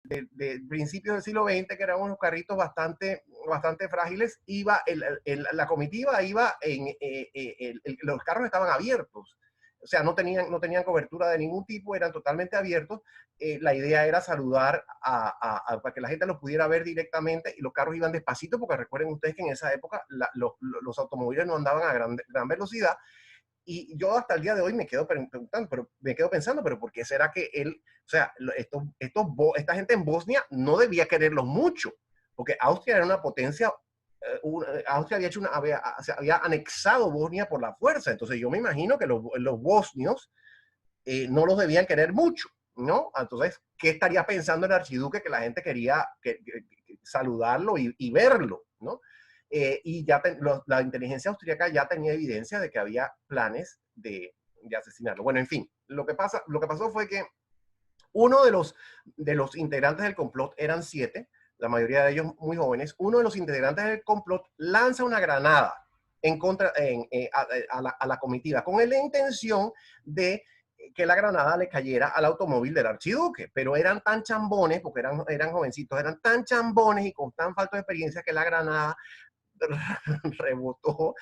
de principios del siglo XX, que eran unos carritos bastante frágiles, la comitiva iba los carros estaban abiertos. O sea, no tenían cobertura de ningún tipo, eran totalmente abiertos. La idea era saludar para que la gente los pudiera ver directamente, y los carros iban despacito, porque recuerden ustedes que en esa época los automóviles no andaban a gran velocidad. Y yo hasta el día de hoy me quedo preguntando, pero me quedo pensando, pero ¿por qué será que él, o sea, esta gente en Bosnia no debía quererlos mucho? Porque Austria era una potencia, Austria había anexado Bosnia por la fuerza. Entonces yo me imagino que los bosnios no los debían querer mucho, ¿no? Entonces, ¿qué estaría pensando el archiduque que la gente quería saludarlo y verlo, ¿no? Y ya la inteligencia austríaca ya tenía evidencia de que había planes de asesinarlo. Bueno, en fin, lo que pasó fue que uno de los integrantes del complot, eran 7, la mayoría de ellos muy jóvenes. Uno de los integrantes del complot lanza una granada en contra a la comitiva, con la intención de que la granada le cayera al automóvil del archiduque, pero eran tan chambones, porque eran jovencitos, eran tan chambones y con tan falta de experiencia, que la granada rebotó,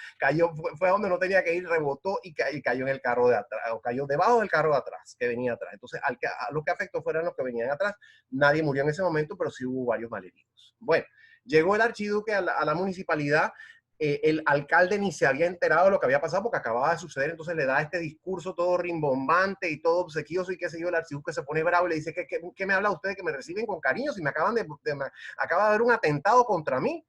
fue a donde no tenía que ir, rebotó y cayó en el carro de atrás, o cayó debajo del carro de atrás, que venía atrás. Entonces, a los que afectó fueron los que venían atrás. Nadie murió en ese momento, pero sí hubo varios malheridos. Bueno, llegó el archiduque a la municipalidad. El alcalde ni se había enterado de lo que había pasado, porque acababa de suceder. Entonces le da este discurso todo rimbombante y todo obsequioso y qué sé yo. El archiduque se pone bravo y le dice: ¿Qué me habla usted, que me reciben con cariño, si me acaba de haber un atentado contra mí?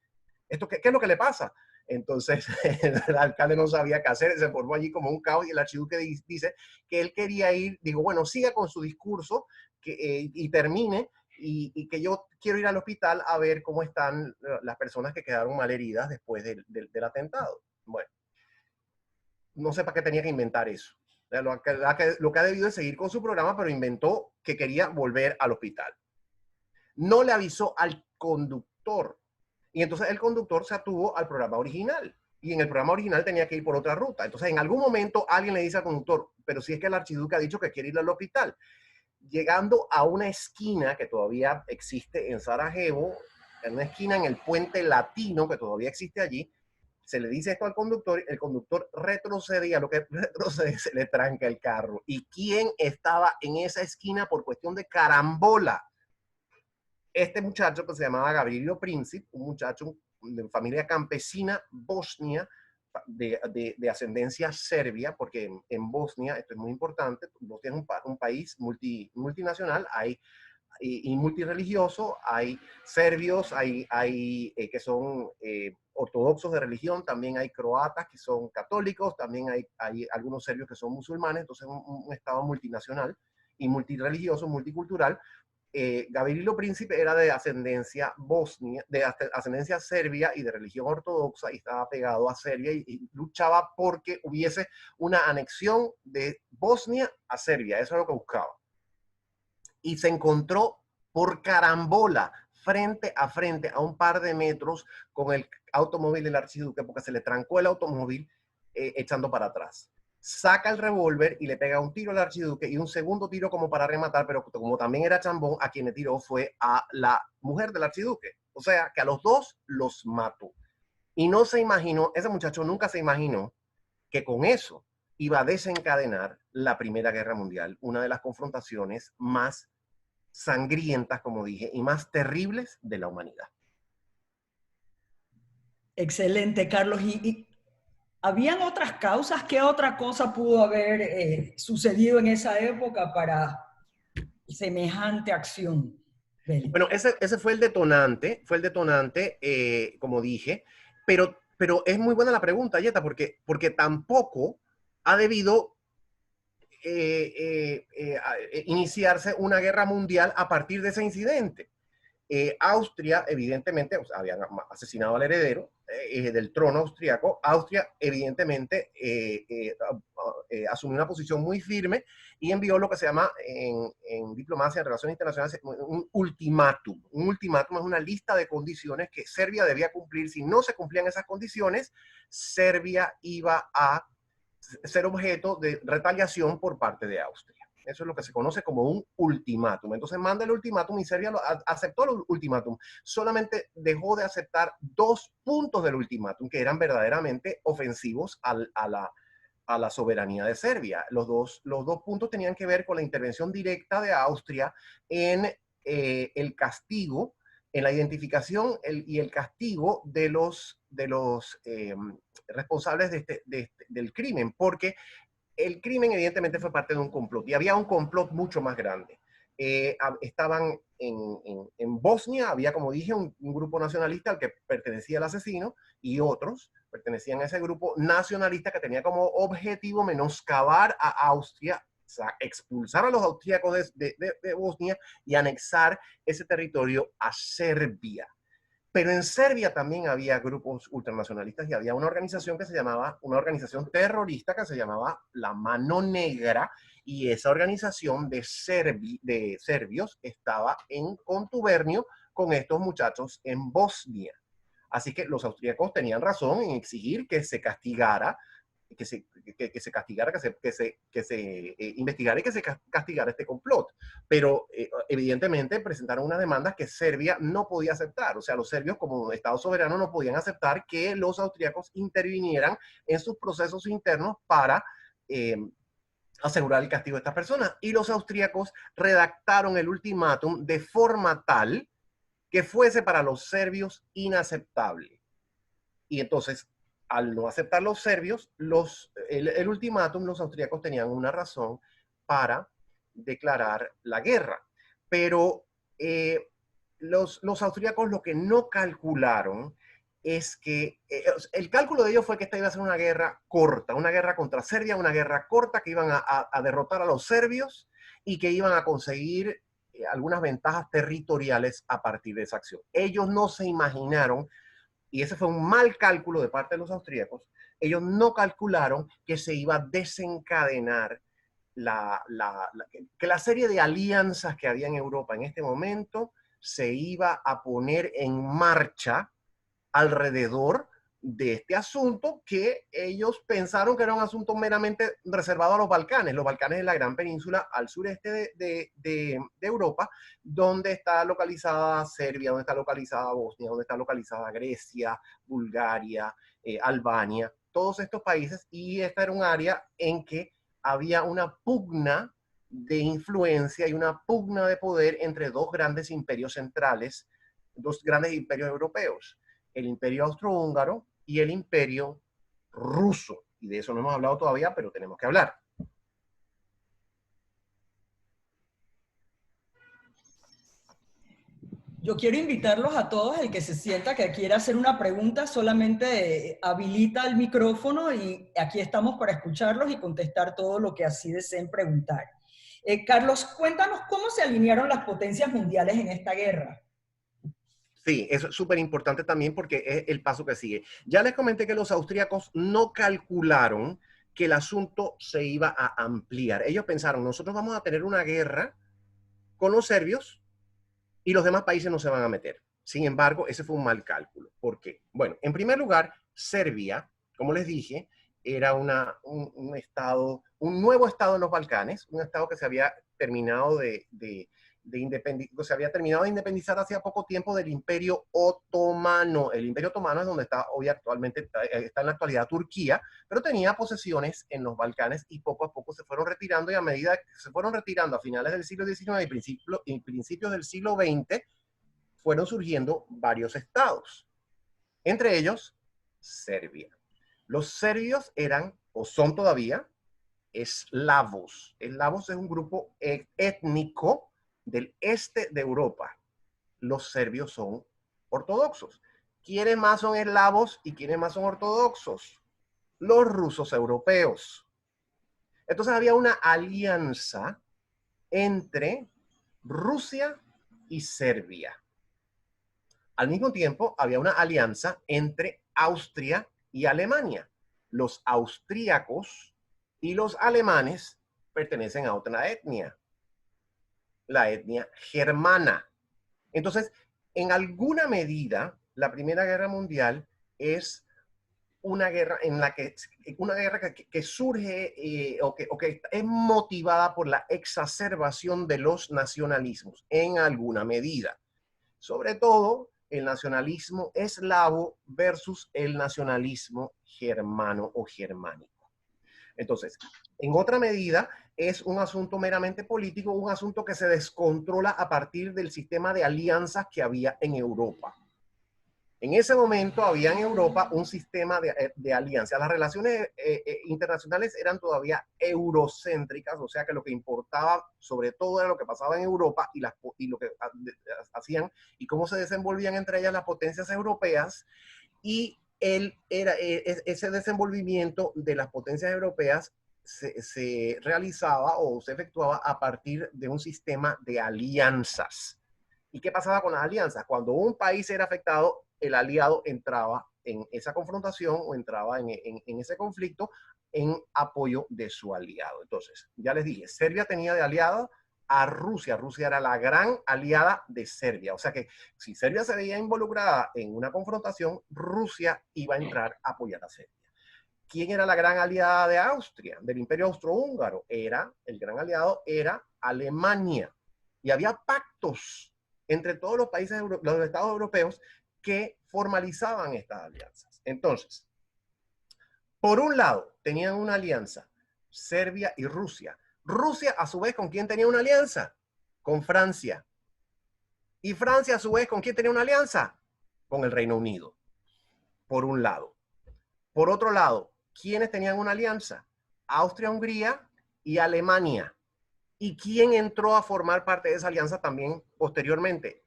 ¿Qué es lo que le pasa? Entonces el alcalde no sabía qué hacer, se formó allí como un caos, y el archiduque dice que él quería ir, digo, bueno, siga con su discurso y termine, y que yo quiero ir al hospital a ver cómo están las personas que quedaron malheridas después del atentado. Bueno, no sé para qué tenía que inventar eso. Lo que ha debido es seguir con su programa, pero inventó que quería volver al hospital. No le avisó al conductor, y entonces el conductor se atuvo al programa original, y en el programa original tenía que ir por otra ruta. Entonces en algún momento alguien le dice al conductor: pero si es que el archiduque ha dicho que quiere ir al hospital. Llegando a una esquina que todavía existe en Sarajevo, en una esquina en el Puente Latino, que todavía existe allí, se le dice esto al conductor, el conductor retrocede, y a lo que retrocede se le tranca el carro. ¿Y quién estaba en esa esquina por cuestión de carambola? Este muchacho, que se llamaba Gavrilo Princip, un muchacho de familia campesina bosnia, de ascendencia serbia, porque en Bosnia, esto es muy importante, Bosnia es un país multinacional, y multireligioso. Hay serbios, hay que son ortodoxos de religión, también hay croatas que son católicos, también hay algunos serbios que son musulmanes. Entonces es un estado multinacional y multireligioso, multicultural. Gavrilo Princip era de ascendencia bosnia, de ascendencia serbia y de religión ortodoxa, y estaba pegado a Serbia, y luchaba porque hubiese una anexión de Bosnia a Serbia. Eso es lo que buscaba. Y se encontró por carambola, frente a un par de metros, con el automóvil del archiduque, porque se le trancó el automóvil echando para atrás. Saca el revólver y le pega un tiro al archiduque, y un segundo tiro como para rematar, pero como también era chambón, a quien le tiró fue a la mujer del archiduque. O sea, que a los dos los mató. Y no se imaginó, ese muchacho nunca se imaginó que con eso iba a desencadenar la Primera Guerra Mundial, una de las confrontaciones más sangrientas, como dije, y más terribles de la humanidad. Excelente, Carlos. ¿Habían otras causas? ¿Qué otra cosa pudo haber sucedido en esa época para semejante acción bélica? Bueno, ese fue el detonante, como dije, pero es muy buena la pregunta, Yeta, porque tampoco ha debido iniciarse una guerra mundial a partir de ese incidente. Austria, evidentemente, o sea, habían asesinado al heredero del trono austriaco. Austria, evidentemente, asumió una posición muy firme y envió lo que se llama en diplomacia, en relaciones internacionales, un ultimátum. Un ultimátum es una lista de condiciones que Serbia debía cumplir. Si no se cumplían esas condiciones, Serbia iba a ser objeto de retaliación por parte de Austria. Eso es lo que se conoce como un ultimátum. Entonces manda el ultimátum y Serbia aceptó el ultimátum. Solamente dejó de aceptar 2 puntos del ultimátum que eran verdaderamente ofensivos a la soberanía de Serbia. Los dos puntos tenían que ver con la intervención directa de Austria en el castigo, en la identificación y el castigo de los responsables del crimen, porque el crimen evidentemente fue parte de un complot y había un complot mucho más grande. Estaban en Bosnia, había, como dije, un grupo nacionalista al que pertenecía el asesino y otros pertenecían a ese grupo nacionalista que tenía como objetivo menoscabar a Austria, o sea, expulsar a los austríacos de Bosnia y anexar ese territorio a Serbia. Pero en Serbia también había grupos ultranacionalistas y había una organización que se llamaba, una organización terrorista que se llamaba la Mano Negra, y esa organización de serbios estaba en contubernio con estos muchachos en Bosnia. Así que los austríacos tenían razón en exigir que se castigara, que se castigara, que se investigara y que se castigara este complot. Pero evidentemente presentaron unas demandas que Serbia no podía aceptar. O sea, los serbios como Estado soberano no podían aceptar que los austríacos intervinieran en sus procesos internos para asegurar el castigo de estas personas. Y los austríacos redactaron el ultimátum de forma tal que fuese para los serbios inaceptable. Y entonces, al no aceptar los serbios, el ultimátum, los austríacos tenían una razón para declarar la guerra. Pero los austríacos lo que no calcularon es que el cálculo de ellos fue que esta iba a ser una guerra corta, una guerra contra Serbia, una guerra corta que iban a derrotar a los serbios y que iban a conseguir algunas ventajas territoriales a partir de esa acción. Ellos no se imaginaron, y ese fue un mal cálculo de parte de los austríacos, ellos no calcularon que se iba a desencadenar que la serie de alianzas que había en Europa en este momento se iba a poner en marcha alrededor de este asunto que ellos pensaron que era un asunto meramente reservado a los Balcanes. Los Balcanes es la gran península al sureste de Europa, donde está localizada Serbia, donde está localizada Bosnia, donde está localizada Grecia, Bulgaria, Albania, todos estos países. Y esta era un área en que había una pugna de influencia y una pugna de poder entre dos grandes imperios centrales, dos grandes imperios europeos, el imperio austrohúngaro y el imperio ruso. Y de eso no hemos hablado todavía, pero tenemos que hablar. Yo quiero invitarlos a todos, el que se sienta que quiera hacer una pregunta, solamente habilita el micrófono y aquí estamos para escucharlos y contestar todo lo que así deseen preguntar. Carlos, cuéntanos cómo se alinearon las potencias mundiales en esta guerra. Sí, eso es súper importante también porque es el paso que sigue. Ya les comenté que los austríacos no calcularon que el asunto se iba a ampliar. Ellos pensaron, nosotros vamos a tener una guerra con los serbios y los demás países no se van a meter. Sin embargo, ese fue un mal cálculo. ¿Por qué? Bueno, en primer lugar, Serbia, como les dije, era un estado, un nuevo estado en los Balcanes, un estado que se había terminado se había terminado de independizar hacía poco tiempo del Imperio Otomano. El Imperio Otomano es donde está hoy actualmente, está en la actualidad Turquía, pero tenía posesiones en los Balcanes y poco a poco se fueron retirando, y a medida que se fueron retirando a finales del siglo XIX y principios del siglo XX, fueron surgiendo varios estados, entre ellos Serbia. Los serbios eran, o son todavía, eslavos. Eslavos es un grupo étnico del este de Europa. Los serbios son ortodoxos. ¿Quiénes más son eslavos y quiénes más son ortodoxos? Los rusos europeos. Entonces había una alianza entre Rusia y Serbia. Al mismo tiempo, había una alianza entre Austria y Alemania. Los austríacos y los alemanes pertenecen a otra etnia, la etnia germana. Entonces, en alguna medida, la Primera Guerra Mundial es una guerra que surge o que es motivada por la exacerbación de los nacionalismos en alguna medida. Sobre todo el nacionalismo eslavo versus el nacionalismo germano o germánico. Entonces, en otra medida, es un asunto meramente político, un asunto que se descontrola a partir del sistema de alianzas que había en Europa. En ese momento había en Europa un sistema de alianzas. Las relaciones internacionales eran todavía eurocéntricas, o sea que lo que importaba sobre todo era lo que pasaba en Europa y lo que hacían y cómo se desenvolvían entre ellas las potencias europeas. Y ese desenvolvimiento de las potencias europeas se realizaba o se efectuaba a partir de un sistema de alianzas. ¿Y qué pasaba con las alianzas? Cuando un país era afectado, el aliado entraba en esa confrontación o entraba en ese conflicto en apoyo de su aliado. Entonces, ya les dije, Serbia tenía de aliado a Rusia. Rusia era la gran aliada de Serbia. O sea que si Serbia se veía involucrada en una confrontación, Rusia iba a entrar a apoyar a Serbia. ¿Quién era la gran aliada de Austria, del Imperio Austrohúngaro? El gran aliado era Alemania. Y había pactos entre todos los países, los estados europeos, que formalizaban estas alianzas. Entonces, por un lado, tenían una alianza, Serbia y Rusia. Rusia, a su vez, ¿con quién tenía una alianza? Con Francia. Y Francia, a su vez, ¿con quién tenía una alianza? Con el Reino Unido, por un lado. Por otro lado, ¿quiénes tenían una alianza? Austria-Hungría y Alemania. ¿Y quién entró a formar parte de esa alianza también posteriormente?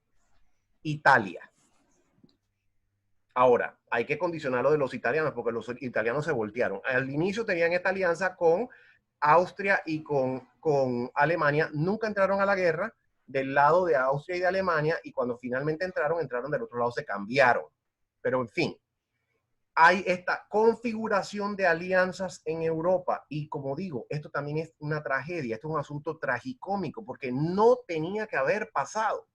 Italia. Ahora, hay que condicionar lo de los italianos, porque los italianos se voltearon. Al inicio tenían esta alianza con Austria y con Alemania. Nunca entraron a la guerra del lado de Austria y de Alemania, y cuando finalmente entraron del otro lado, se cambiaron. Pero en fin, hay esta configuración de alianzas en Europa. Y como digo, esto también es una tragedia, esto es un asunto tragicómico, porque no tenía que haber pasado.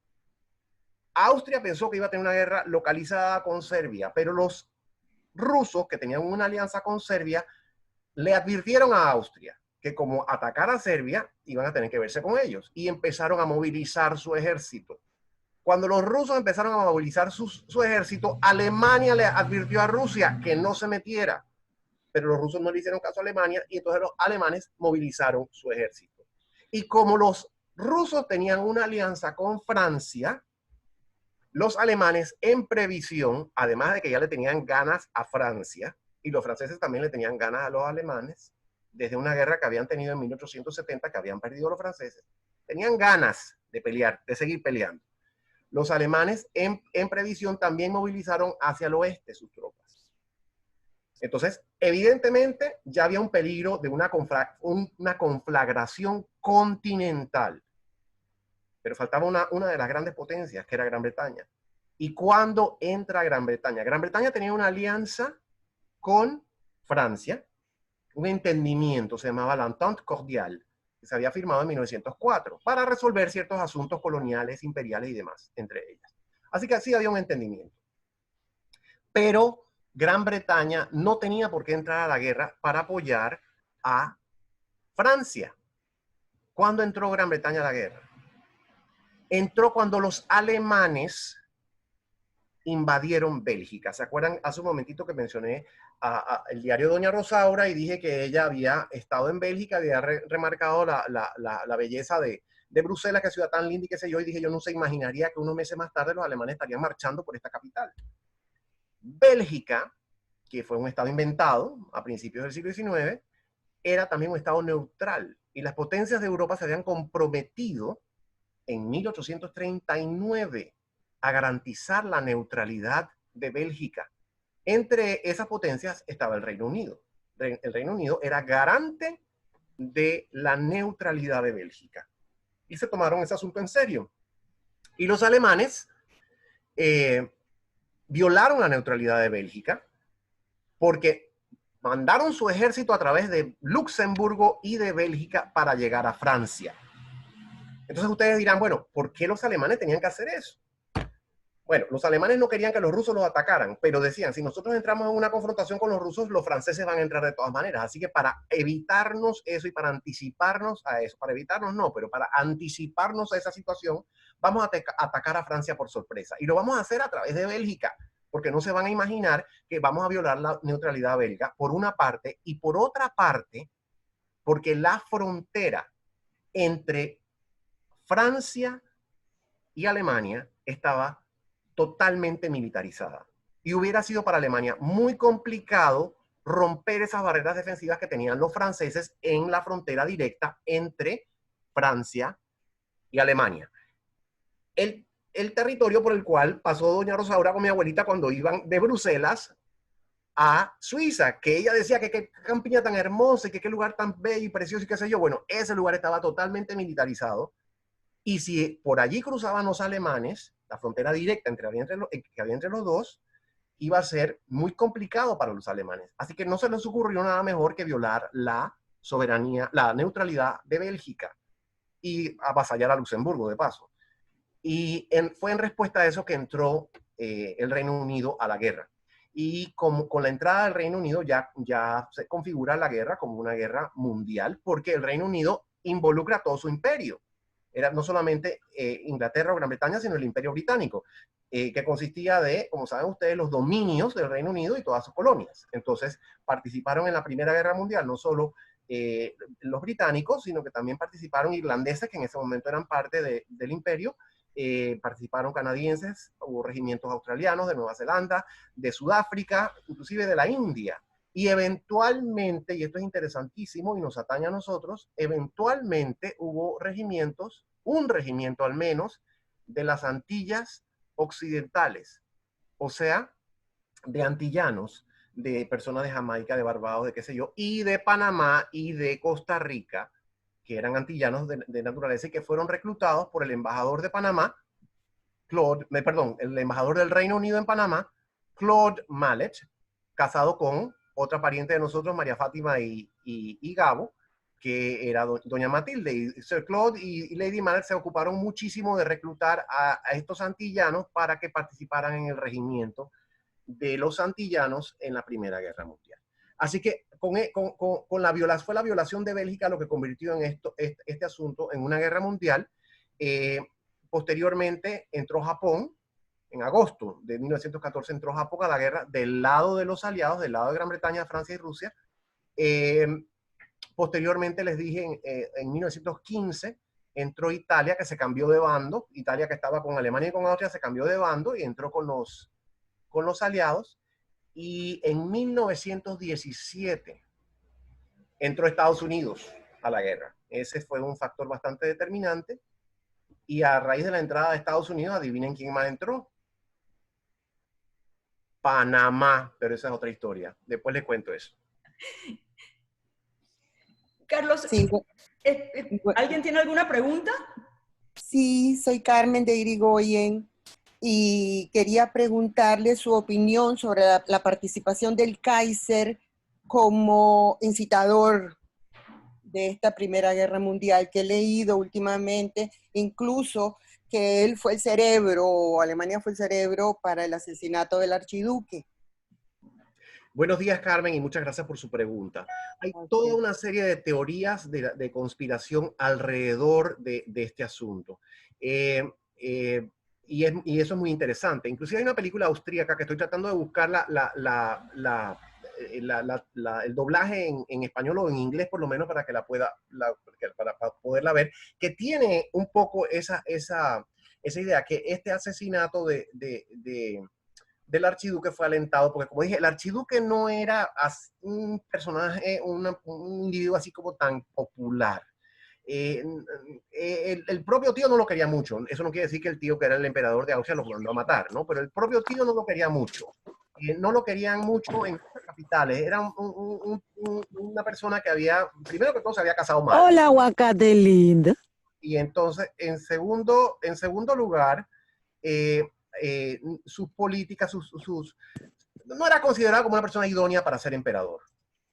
Austria pensó que iba a tener una guerra localizada con Serbia, pero los rusos, que tenían una alianza con Serbia, le advirtieron a Austria que como atacar a Serbia, iban a tener que verse con ellos, y empezaron a movilizar su ejército. Cuando los rusos empezaron a movilizar su ejército, Alemania le advirtió a Rusia que no se metiera, pero los rusos no le hicieron caso a Alemania, y entonces los alemanes movilizaron su ejército. Y como los rusos tenían una alianza con Francia, los alemanes, en previsión, además de que ya le tenían ganas a Francia, y los franceses también le tenían ganas a los alemanes, desde una guerra que habían tenido en 1870, que habían perdido los franceses, tenían ganas de pelear, de seguir peleando. Los alemanes, en previsión, también movilizaron hacia el oeste sus tropas. Entonces, evidentemente, ya había un peligro de una conflagración continental. Pero faltaba una de las grandes potencias, que era Gran Bretaña. ¿Y cuándo entra Gran Bretaña? Gran Bretaña tenía una alianza con Francia, un entendimiento, se llamaba la Entente Cordiale, que se había firmado en 1904, para resolver ciertos asuntos coloniales, imperiales y demás, entre ellas. Así que sí había un entendimiento. Pero Gran Bretaña no tenía por qué entrar a la guerra para apoyar a Francia. ¿Cuándo entró Gran Bretaña a la guerra? Entró cuando los alemanes invadieron Bélgica. ¿Se acuerdan? Hace un momentito que mencioné el diario Doña Rosaura y dije que ella había estado en Bélgica, había remarcado la belleza de Bruselas, que ciudad tan linda y qué sé yo, y dije, yo no se imaginaría que unos meses más tarde los alemanes estarían marchando por esta capital. Bélgica, que fue un estado inventado a principios del siglo XIX, era también un estado neutral, y las potencias de Europa se habían comprometido en 1839 a garantizar la neutralidad de Bélgica. Entre esas potencias estaba el Reino Unido. El Reino Unido era garante de la neutralidad de Bélgica. Y se tomaron ese asunto en serio. Y los alemanes violaron la neutralidad de Bélgica porque mandaron su ejército a través de Luxemburgo y de Bélgica para llegar a Francia. Entonces ustedes dirán, bueno, ¿por qué los alemanes tenían que hacer eso? Bueno, los alemanes no querían que los rusos los atacaran, pero decían, si nosotros entramos en una confrontación con los rusos, los franceses van a entrar de todas maneras. Así que para evitarnos eso y para anticiparnos a eso, para evitarnos no, pero para anticiparnos a esa situación, vamos a atacar a Francia por sorpresa. Y lo vamos a hacer a través de Bélgica, porque no se van a imaginar que vamos a violar la neutralidad belga, por una parte, y por otra parte, porque la frontera entre Francia y Alemania estaba totalmente militarizada. Y hubiera sido para Alemania muy complicado romper esas barreras defensivas que tenían los franceses en la frontera directa entre Francia y Alemania. El territorio por el cual pasó doña Rosaura con mi abuelita cuando iban de Bruselas a Suiza, que ella decía que qué campiña tan hermosa y que qué lugar tan bello y precioso y qué sé yo. Bueno, ese lugar estaba totalmente militarizado. Y si por allí cruzaban los alemanes, la frontera directa que había entre los dos, iba a ser muy complicado para los alemanes. Así que no se les ocurrió nada mejor que violar la soberanía, la neutralidad de Bélgica y avasallar a Luxemburgo, de paso. Y fue en respuesta a eso que entró el Reino Unido a la guerra. Y con la entrada del Reino Unido ya se configura la guerra como una guerra mundial, porque el Reino Unido involucra a todo su imperio. Era no solamente Inglaterra o Gran Bretaña, sino el Imperio Británico, que consistía de, como saben ustedes, los dominios del Reino Unido y todas sus colonias. Entonces, participaron en la Primera Guerra Mundial no solo los británicos, sino que también participaron irlandeses, que en ese momento eran parte del imperio, participaron canadienses, hubo regimientos australianos de Nueva Zelanda, de Sudáfrica, inclusive de la India. Y eventualmente, y esto es interesantísimo y nos atañe a nosotros, eventualmente hubo regimientos, un regimiento al menos, de las Antillas Occidentales, o sea, de antillanos, de personas de Jamaica, de Barbados, de qué sé yo, y de Panamá y de Costa Rica, que eran antillanos de naturaleza y que fueron reclutados por el embajador de Panamá, el embajador del Reino Unido en Panamá, Claude Mallet, casado con otra pariente de nosotros, María Fátima y Gabo, que era doña Matilde. Y Sir Claude y Lady Mallet se ocuparon muchísimo de reclutar a estos antillanos para que participaran en el regimiento de los antillanos en la Primera Guerra Mundial. Así que con fue la violación de Bélgica lo que convirtió en este asunto en una guerra mundial. Posteriormente entró Japón, en agosto de 1914 entró Japón a la guerra del lado de los aliados, del lado de Gran Bretaña, Francia y Rusia. Posteriormente les dije, en 1915 entró Italia, que se cambió de bando. Italia, que estaba con Alemania y con Austria, se cambió de bando y entró con los aliados. Y en 1917 entró Estados Unidos a la guerra. Ese fue un factor bastante determinante. Y a raíz de la entrada de Estados Unidos, adivinen quién más entró. Panamá, pero esa es otra historia. Después les cuento eso. Carlos, Sí, ¿alguien tiene alguna pregunta? sí, soy Carmen de Irigoyen y quería preguntarle su opinión sobre la participación del Kaiser como incitador de esta Primera Guerra Mundial, que he leído últimamente, incluso que él fue el cerebro, o Alemania fue el cerebro para el asesinato del archiduque. Buenos días, Carmen, y muchas gracias por su pregunta. Hay toda una serie de teorías de conspiración alrededor de este asunto. Y eso es muy interesante. Inclusive hay una película austríaca que estoy tratando de buscar el doblaje en español o en inglés, por lo menos, para que para poderla ver, que tiene un poco esa idea, que este asesinato del archiduque fue alentado, porque como dije, el archiduque no era un personaje, un individuo así como tan popular. El propio tío no lo quería mucho. Eso no quiere decir que el tío, que era el emperador de Austria, lo mandó a matar, ¿no? Pero el propio tío no lo quería mucho. No lo querían mucho en las capitales. Era una persona que primero que todo, se había casado mal. Hola, aguacate lindo. Y entonces, en segundo lugar, sus políticas, no era considerado como una persona idónea para ser emperador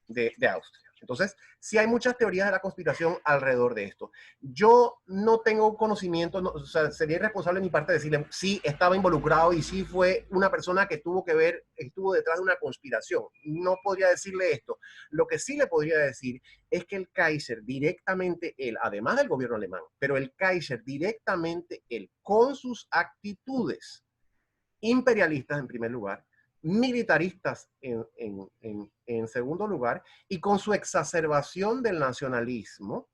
de Austria. Entonces, sí hay muchas teorías de la conspiración alrededor de esto. Yo no tengo conocimiento, no, o sea, sería irresponsable de mi parte decirle sí estaba involucrado y sí fue una persona que tuvo que ver, estuvo detrás de una conspiración. No podría decirle esto. Lo que sí le podría decir es que el Kaiser directamente, él, además del gobierno alemán, pero el Kaiser directamente, él, con sus actitudes imperialistas en primer lugar, militaristas en segundo lugar, y con su exacerbación del nacionalismo,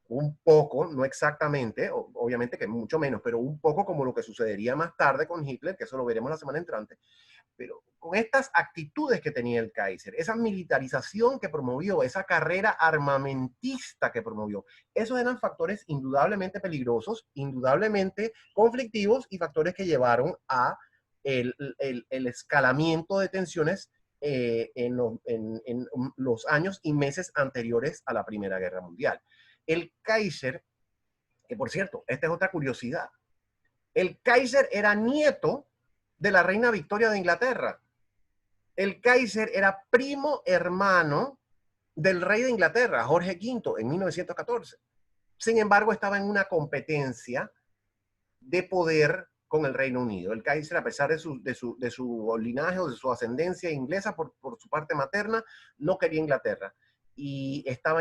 un poco, no exactamente, obviamente que mucho menos, pero un poco como lo que sucedería más tarde con Hitler, que eso lo veremos la semana entrante, pero con estas actitudes que tenía el Kaiser, esa militarización que promovió, esa carrera armamentista que promovió, esos eran factores indudablemente peligrosos, indudablemente conflictivos y factores que llevaron a el escalamiento de tensiones en los años y meses anteriores a la Primera Guerra Mundial. El Kaiser, que por cierto, esta es otra curiosidad, el Kaiser era nieto de la reina Victoria de Inglaterra. El Kaiser era primo hermano del rey de Inglaterra, Jorge V, en 1914. Sin embargo, estaba en una competencia de poder con el Reino Unido. El Kaiser, a pesar de su linaje o de su ascendencia inglesa por su parte materna, no quería Inglaterra. Y estaba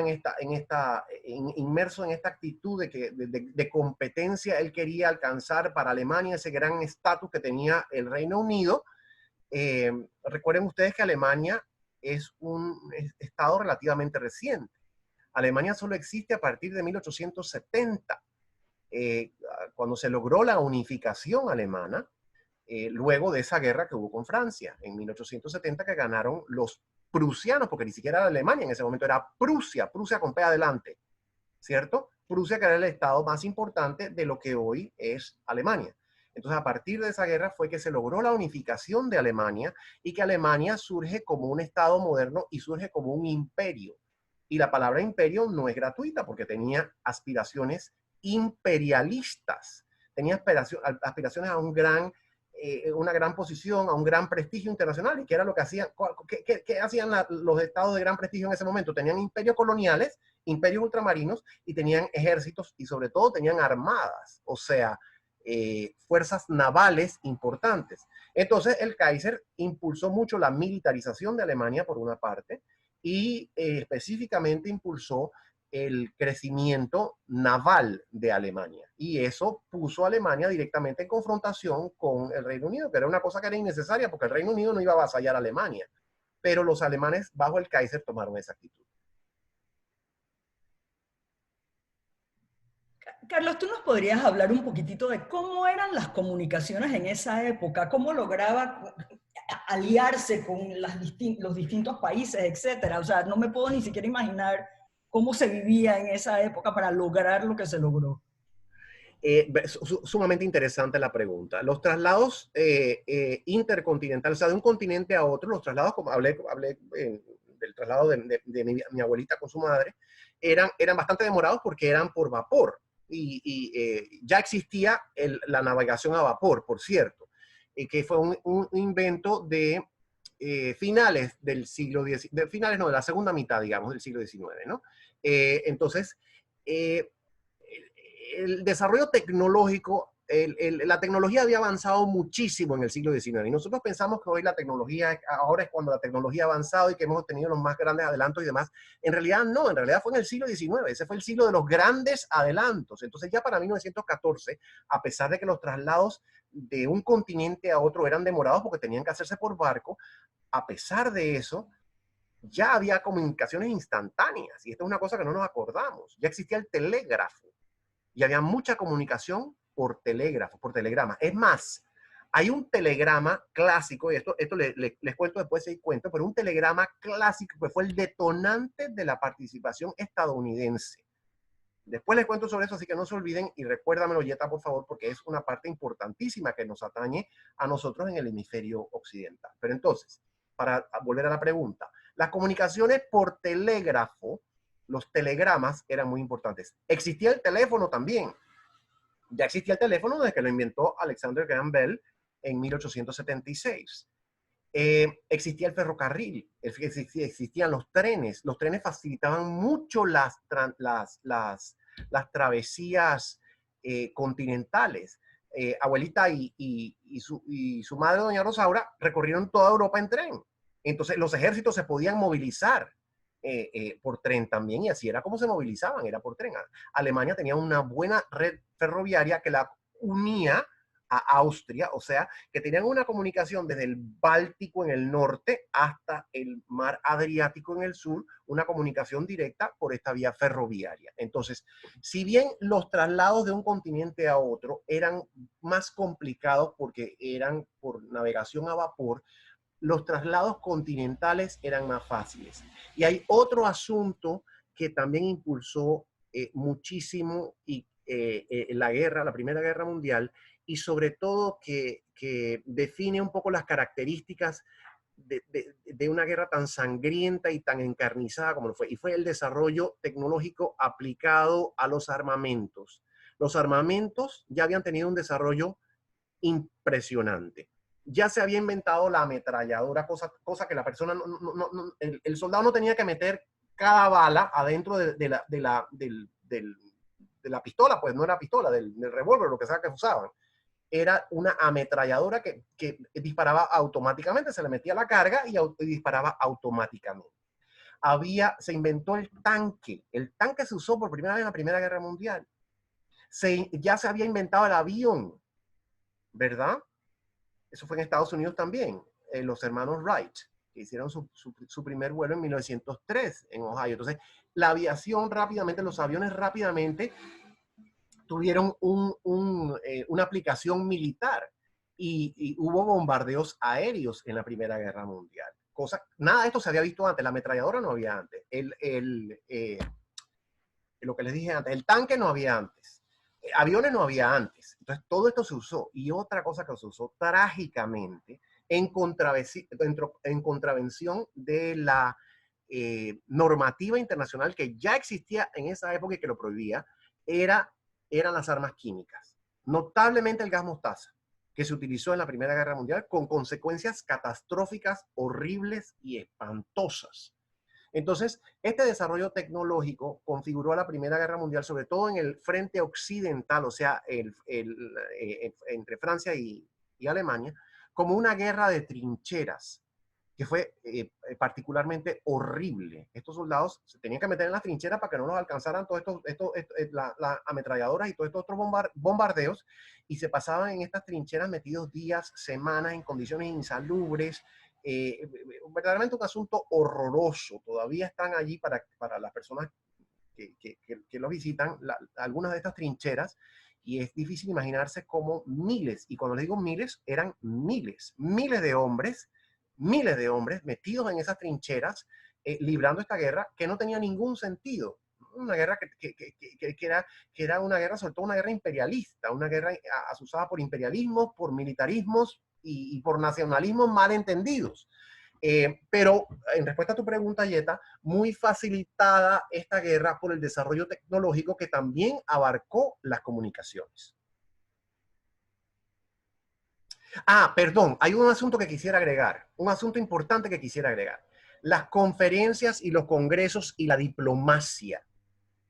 inmerso en esta actitud de competencia. Él quería alcanzar para Alemania ese gran estatus que tenía el Reino Unido. Recuerden ustedes que Alemania es un estado relativamente reciente. Alemania solo existe a partir de 1870. Cuando se logró la unificación alemana, luego de esa guerra que hubo con Francia, en 1870, que ganaron los prusianos, porque ni siquiera era Alemania en ese momento, era Prusia, Prusia con P adelante, ¿cierto? Prusia, que era el estado más importante de lo que hoy es Alemania. Entonces, a partir de esa guerra fue que se logró la unificación de Alemania y que Alemania surge como un estado moderno y surge como un imperio. Y la palabra imperio no es gratuita porque tenía aspiraciones imperialistas, tenía aspiraciones a una gran posición, a un gran prestigio internacional, y que era lo que hacían, ¿qué hacían los estados de gran prestigio en ese momento? Tenían imperios coloniales, imperios ultramarinos, y tenían ejércitos, y sobre todo tenían armadas, o sea, fuerzas navales importantes. Entonces el Kaiser impulsó mucho la militarización de Alemania por una parte, y específicamente impulsó el crecimiento naval de Alemania. Y eso puso a Alemania directamente en confrontación con el Reino Unido, que era una cosa que era innecesaria porque el Reino Unido no iba a avasallar a Alemania. Pero los alemanes bajo el Kaiser tomaron esa actitud. Carlos, ¿tú nos podrías hablar un poquitito de cómo eran las comunicaciones en esa época? ¿Cómo lograba aliarse con los distintos países, etcétera? O sea, no me puedo ni siquiera imaginar cómo se vivía en esa época para lograr lo que se logró. Sumamente interesante la pregunta. Los traslados intercontinentales, o sea, de un continente a otro, los traslados, como hablé del traslado de mi abuelita con su madre, eran bastante demorados porque eran por vapor. Y ya existía la navegación a vapor, por cierto, que fue un invento de finales del siglo XIX, de la segunda mitad, digamos, del siglo XIX, ¿no? Entonces, el desarrollo tecnológico, la tecnología había avanzado muchísimo en el siglo XIX y nosotros pensamos que hoy la tecnología, ahora es cuando la tecnología ha avanzado y que hemos tenido los más grandes adelantos y demás. En realidad no, en realidad fue en el siglo XIX, ese fue el siglo de los grandes adelantos. Entonces ya para 1914, a pesar de que los traslados de un continente a otro eran demorados porque tenían que hacerse por barco, a pesar de eso, ya había comunicaciones instantáneas y esto es una cosa que no nos acordamos. Ya existía el telégrafo y había mucha comunicación por telégrafo, por telegrama. Es más, hay un telegrama clásico, y esto les cuento después si cuento, pero un telegrama clásico que fue el detonante de la participación estadounidense. Después les cuento sobre eso, así que no se olviden y recuérdamelo, Yeta, por favor, porque es una parte importantísima que nos atañe a nosotros en el hemisferio occidental. Pero entonces, para volver a la pregunta, las comunicaciones por telégrafo, los telegramas eran muy importantes. Existía el teléfono también. Ya existía el teléfono desde que lo inventó Alexander Graham Bell en 1876. Existía el ferrocarril, existían los trenes facilitaban mucho las travesías continentales. Abuelita y su madre, doña Rosaura, recorrieron toda Europa en tren. Entonces los ejércitos se podían movilizar por tren también, y así era como se movilizaban, era por tren. Alemania tenía una buena red ferroviaria que la unía a Austria, o sea, que tenían una comunicación desde el Báltico en el norte hasta el mar Adriático en el sur, una comunicación directa por esta vía ferroviaria. Entonces, si bien los traslados de un continente a otro eran más complicados porque eran por navegación a vapor, los traslados continentales eran más fáciles. Y hay otro asunto que también impulsó muchísimo la Primera Guerra Mundial, y sobre todo que define un poco las características de una guerra tan sangrienta y tan encarnizada como lo fue, y fue el desarrollo tecnológico aplicado a los armamentos. Los armamentos ya habían tenido un desarrollo impresionante. Ya se había inventado la ametralladora, cosa que la persona, el soldado no tenía que meter cada bala adentro de la pistola, pues no era pistola, del revólver, lo que sea que usaban. Era una ametralladora que disparaba automáticamente, se le metía la carga y disparaba automáticamente. Se inventó el tanque se usó por primera vez en la Primera Guerra Mundial. Ya se había inventado el avión, ¿verdad? Eso fue en Estados Unidos también, los hermanos Wright, que hicieron su primer vuelo en 1903 en Ohio. Entonces, la aviación rápidamente, los aviones rápidamente tuvieron una aplicación militar, y hubo bombardeos aéreos en la Primera Guerra Mundial. Nada de esto se había visto antes, la ametralladora no había antes, lo que les dije antes, el tanque no había antes, aviones no había antes. Entonces todo esto se usó, y otra cosa que se usó trágicamente en contravención de la normativa internacional que ya existía en esa época y que lo prohibía, eran las armas químicas, notablemente el gas mostaza, que se utilizó en la Primera Guerra Mundial con consecuencias catastróficas, horribles y espantosas. Entonces, este desarrollo tecnológico configuró a la Primera Guerra Mundial, sobre todo en el frente occidental, o sea, entre Francia y Alemania, como una guerra de trincheras, que fue particularmente horrible. Estos soldados se tenían que meter en las trincheras para que no los alcanzaran todas las ametralladoras y todos estos otros bombardeos, y se pasaban en estas trincheras metidos días, semanas, en condiciones insalubres. Verdaderamente un asunto horroroso. Todavía están allí para las personas que los visitan, algunas de estas trincheras, y es difícil imaginarse cómo miles, y cuando les digo miles, eran miles de hombres metidos en esas trincheras, librando esta guerra que no tenía ningún sentido. Una guerra que era una guerra, sobre todo una guerra imperialista, una guerra asusada por imperialismos, por militarismos y por nacionalismos mal entendidos. Pero en respuesta a tu pregunta, Yeta, muy facilitada esta guerra por el desarrollo tecnológico que también abarcó las comunicaciones. Perdón, hay un asunto que quisiera agregar, un asunto importante que quisiera agregar. Las conferencias y los congresos y la diplomacia.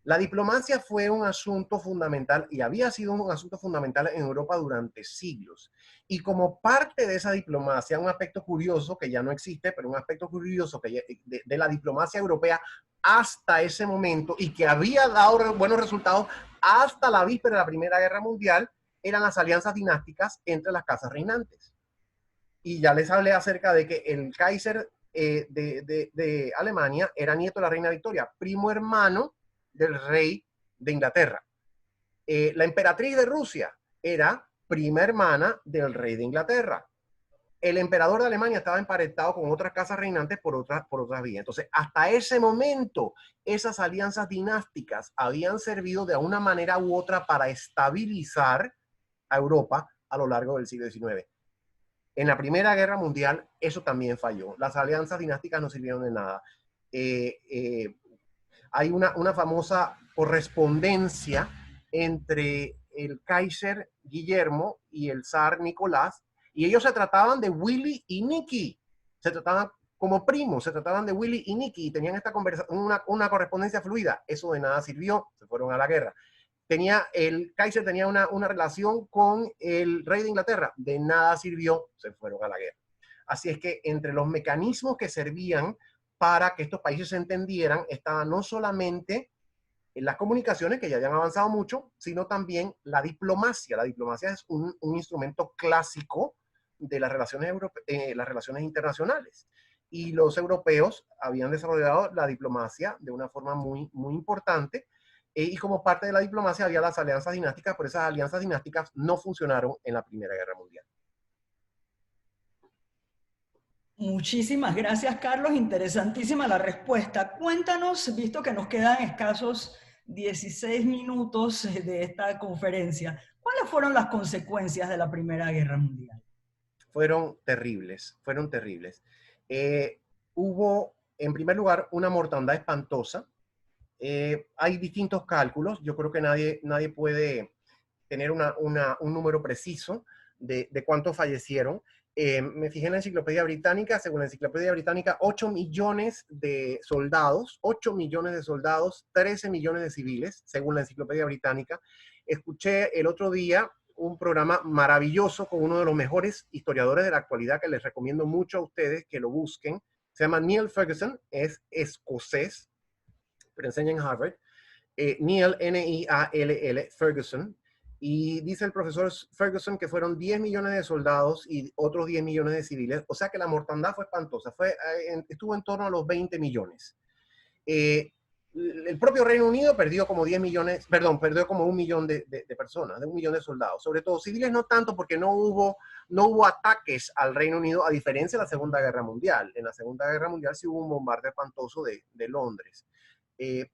La diplomacia fue un asunto fundamental y había sido un asunto fundamental en Europa durante siglos. Y como parte de esa diplomacia, un aspecto curioso que ya no existe, pero un aspecto curioso de la diplomacia europea hasta ese momento, y que había dado buenos resultados hasta la víspera de la Primera Guerra Mundial, eran las alianzas dinásticas entre las casas reinantes. Y ya les hablé acerca de que el Kaiser de Alemania era nieto de la reina Victoria, primo hermano del rey de Inglaterra. La emperatriz de Rusia era prima hermana del rey de Inglaterra. El emperador de Alemania estaba emparentado con otras casas reinantes por otras vías. Entonces, hasta ese momento, esas alianzas dinásticas habían servido de una manera u otra para estabilizar a Europa a lo largo del siglo XIX. En la Primera Guerra Mundial, eso también falló. Las alianzas dinásticas no sirvieron de nada. Hay una famosa correspondencia entre el Kaiser Guillermo y el zar Nicolás, y ellos se trataban de Willy y Nicky. se trataban como primos, se trataban de Willy y Nicky y tenían esta una correspondencia fluida. Eso de nada sirvió, se fueron a la guerra. El Kaiser tenía una relación con el rey de Inglaterra, de nada sirvió, se fueron a la guerra. Así es que entre los mecanismos que servían para que estos países se entendieran, estaba no solamente en las comunicaciones, que ya habían avanzado mucho, sino también la diplomacia. La diplomacia es un instrumento clásico de las relaciones internacionales. Y los europeos habían desarrollado la diplomacia de una forma muy, muy importante. Y como parte de la diplomacia había las alianzas dinásticas, pero esas alianzas dinásticas no funcionaron en la Primera Guerra Mundial. Muchísimas gracias, Carlos. Interesantísima la respuesta. Cuéntanos, visto que nos quedan escasos 16 minutos de esta conferencia, ¿cuáles fueron las consecuencias de la Primera Guerra Mundial? Fueron terribles, fueron terribles. Hubo, en primer lugar, una mortandad espantosa. Hay distintos cálculos. Yo creo que nadie puede tener un número preciso de cuántos fallecieron. Me fijé en la Enciclopedia Británica. Según la Enciclopedia Británica, 8 millones de soldados, 8 millones de soldados, 13 millones de civiles, según la Enciclopedia Británica. Escuché el otro día un programa maravilloso con uno de los mejores historiadores de la actualidad, que les recomiendo mucho a ustedes que lo busquen. Se llama Neil Ferguson, es escocés, pero enseña en Harvard. Neil, N-I-A-L-L, Ferguson. Y dice el profesor Ferguson que fueron 10 millones de soldados y otros 10 millones de civiles. O sea que la mortandad fue espantosa. Estuvo en torno a los 20 millones. El propio Reino Unido perdió como 10 millones, perdón, perdió como 1 millón de personas, de 1 millón de soldados. Sobre todo civiles no tanto, porque no hubo ataques al Reino Unido, a diferencia de la Segunda Guerra Mundial. En la Segunda Guerra Mundial sí hubo un bombardeo espantoso de Londres.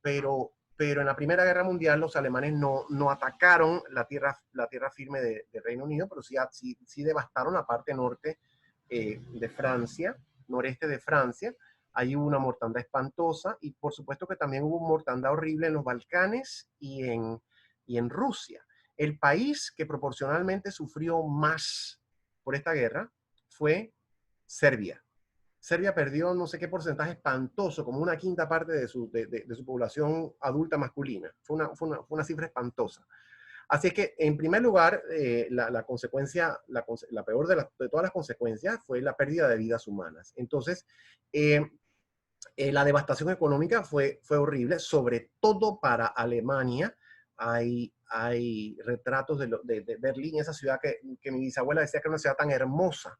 Pero en la Primera Guerra Mundial los alemanes no atacaron la tierra firme de Reino Unido, pero sí devastaron la parte norte de Francia, noreste de Francia. Ahí hubo una mortandad espantosa y por supuesto que también hubo mortandad horrible en los Balcanes y en Rusia. El país que proporcionalmente sufrió más por esta guerra fue Serbia. Serbia perdió no sé qué porcentaje espantoso, como una quinta parte de su población adulta masculina. Fue una cifra espantosa. Así es que, en primer lugar, la consecuencia, la peor de todas las consecuencias fue la pérdida de vidas humanas. Entonces, la devastación económica fue horrible, sobre todo para Alemania. Hay retratos de Berlín, esa ciudad que mi bisabuela decía que era una ciudad tan hermosa,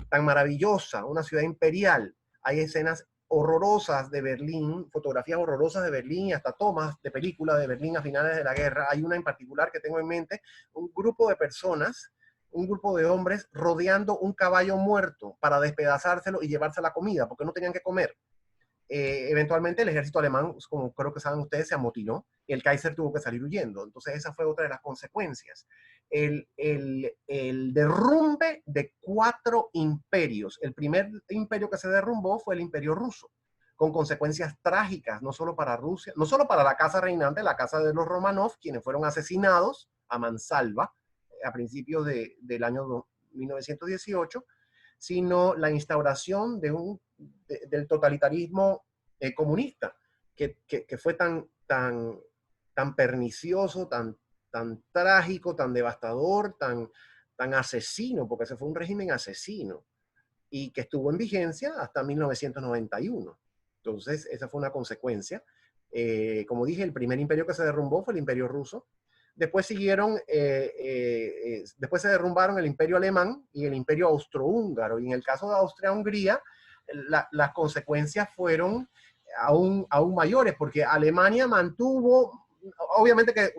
tan maravillosa, una ciudad imperial. Hay escenas horrorosas de Berlín, fotografías horrorosas de Berlín y hasta tomas de películas de Berlín a finales de la guerra. Hay una en particular que tengo en mente, un grupo de personas, un grupo de hombres rodeando un caballo muerto para despedazárselo y llevarse la comida, porque no tenían que comer. Eventualmente el ejército alemán, como creo que saben ustedes, se amotinó y el Kaiser tuvo que salir huyendo. Entonces esa fue otra de las consecuencias. El derrumbe de 4 imperios. El primer imperio que se derrumbó fue el Imperio Ruso, con consecuencias trágicas, no solo para Rusia, no solo para la casa reinante, la casa de los Romanov, quienes fueron asesinados a mansalva a principios del año 1918, sino la instauración del totalitarismo comunista, que fue tan pernicioso, tan trágico, tan devastador, tan asesino, porque ese fue un régimen asesino, y que estuvo en vigencia hasta 1991. Entonces, esa fue una consecuencia. Como dije, el primer imperio que se derrumbó fue el Imperio Ruso. Después después se derrumbaron el Imperio Alemán y el Imperio Austrohúngaro. Y en el caso de Austria-Hungría, las consecuencias fueron aún mayores, porque Alemania mantuvo, obviamente que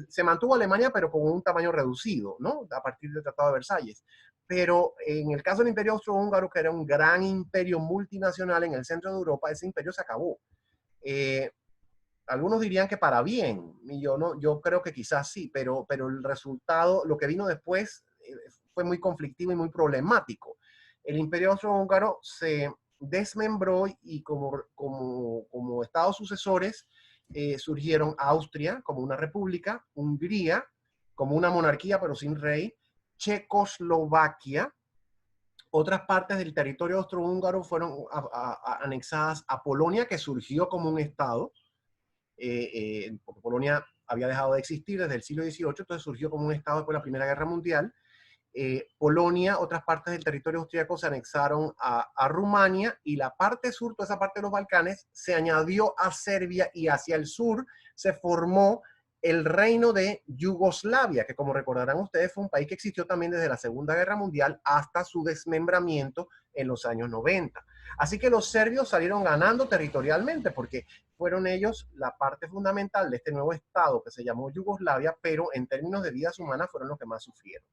se mantuvo Alemania, pero con un tamaño reducido, ¿no? A partir del Tratado de Versalles. Pero en el caso del Imperio Austrohúngaro, que era un gran imperio multinacional en el centro de Europa, ese imperio se acabó. Algunos dirían que para bien, y yo creo que quizás sí, pero el resultado, lo que vino después, fue muy conflictivo y muy problemático. El Imperio Austrohúngaro se desmembró y como estados sucesores surgieron Austria como una república, Hungría como una monarquía pero sin rey, Checoslovaquia Otras partes del territorio austrohúngaro fueron anexadas a Polonia, que surgió como un estado, porque Polonia había dejado de existir desde el siglo XVIII, entonces surgió como un estado después de la Primera Guerra Mundial. Polonia, otras partes del territorio austríaco se anexaron a Rumania, y la parte sur, toda esa parte de los Balcanes, se añadió a Serbia, y hacia el sur se formó el reino de Yugoslavia, que como recordarán ustedes fue un país que existió también desde la Segunda Guerra Mundial hasta su desmembramiento en los años 90. Así que los serbios salieron ganando territorialmente porque fueron ellos la parte fundamental de este nuevo estado que se llamó Yugoslavia, pero en términos de vidas humanas fueron los que más sufrieron.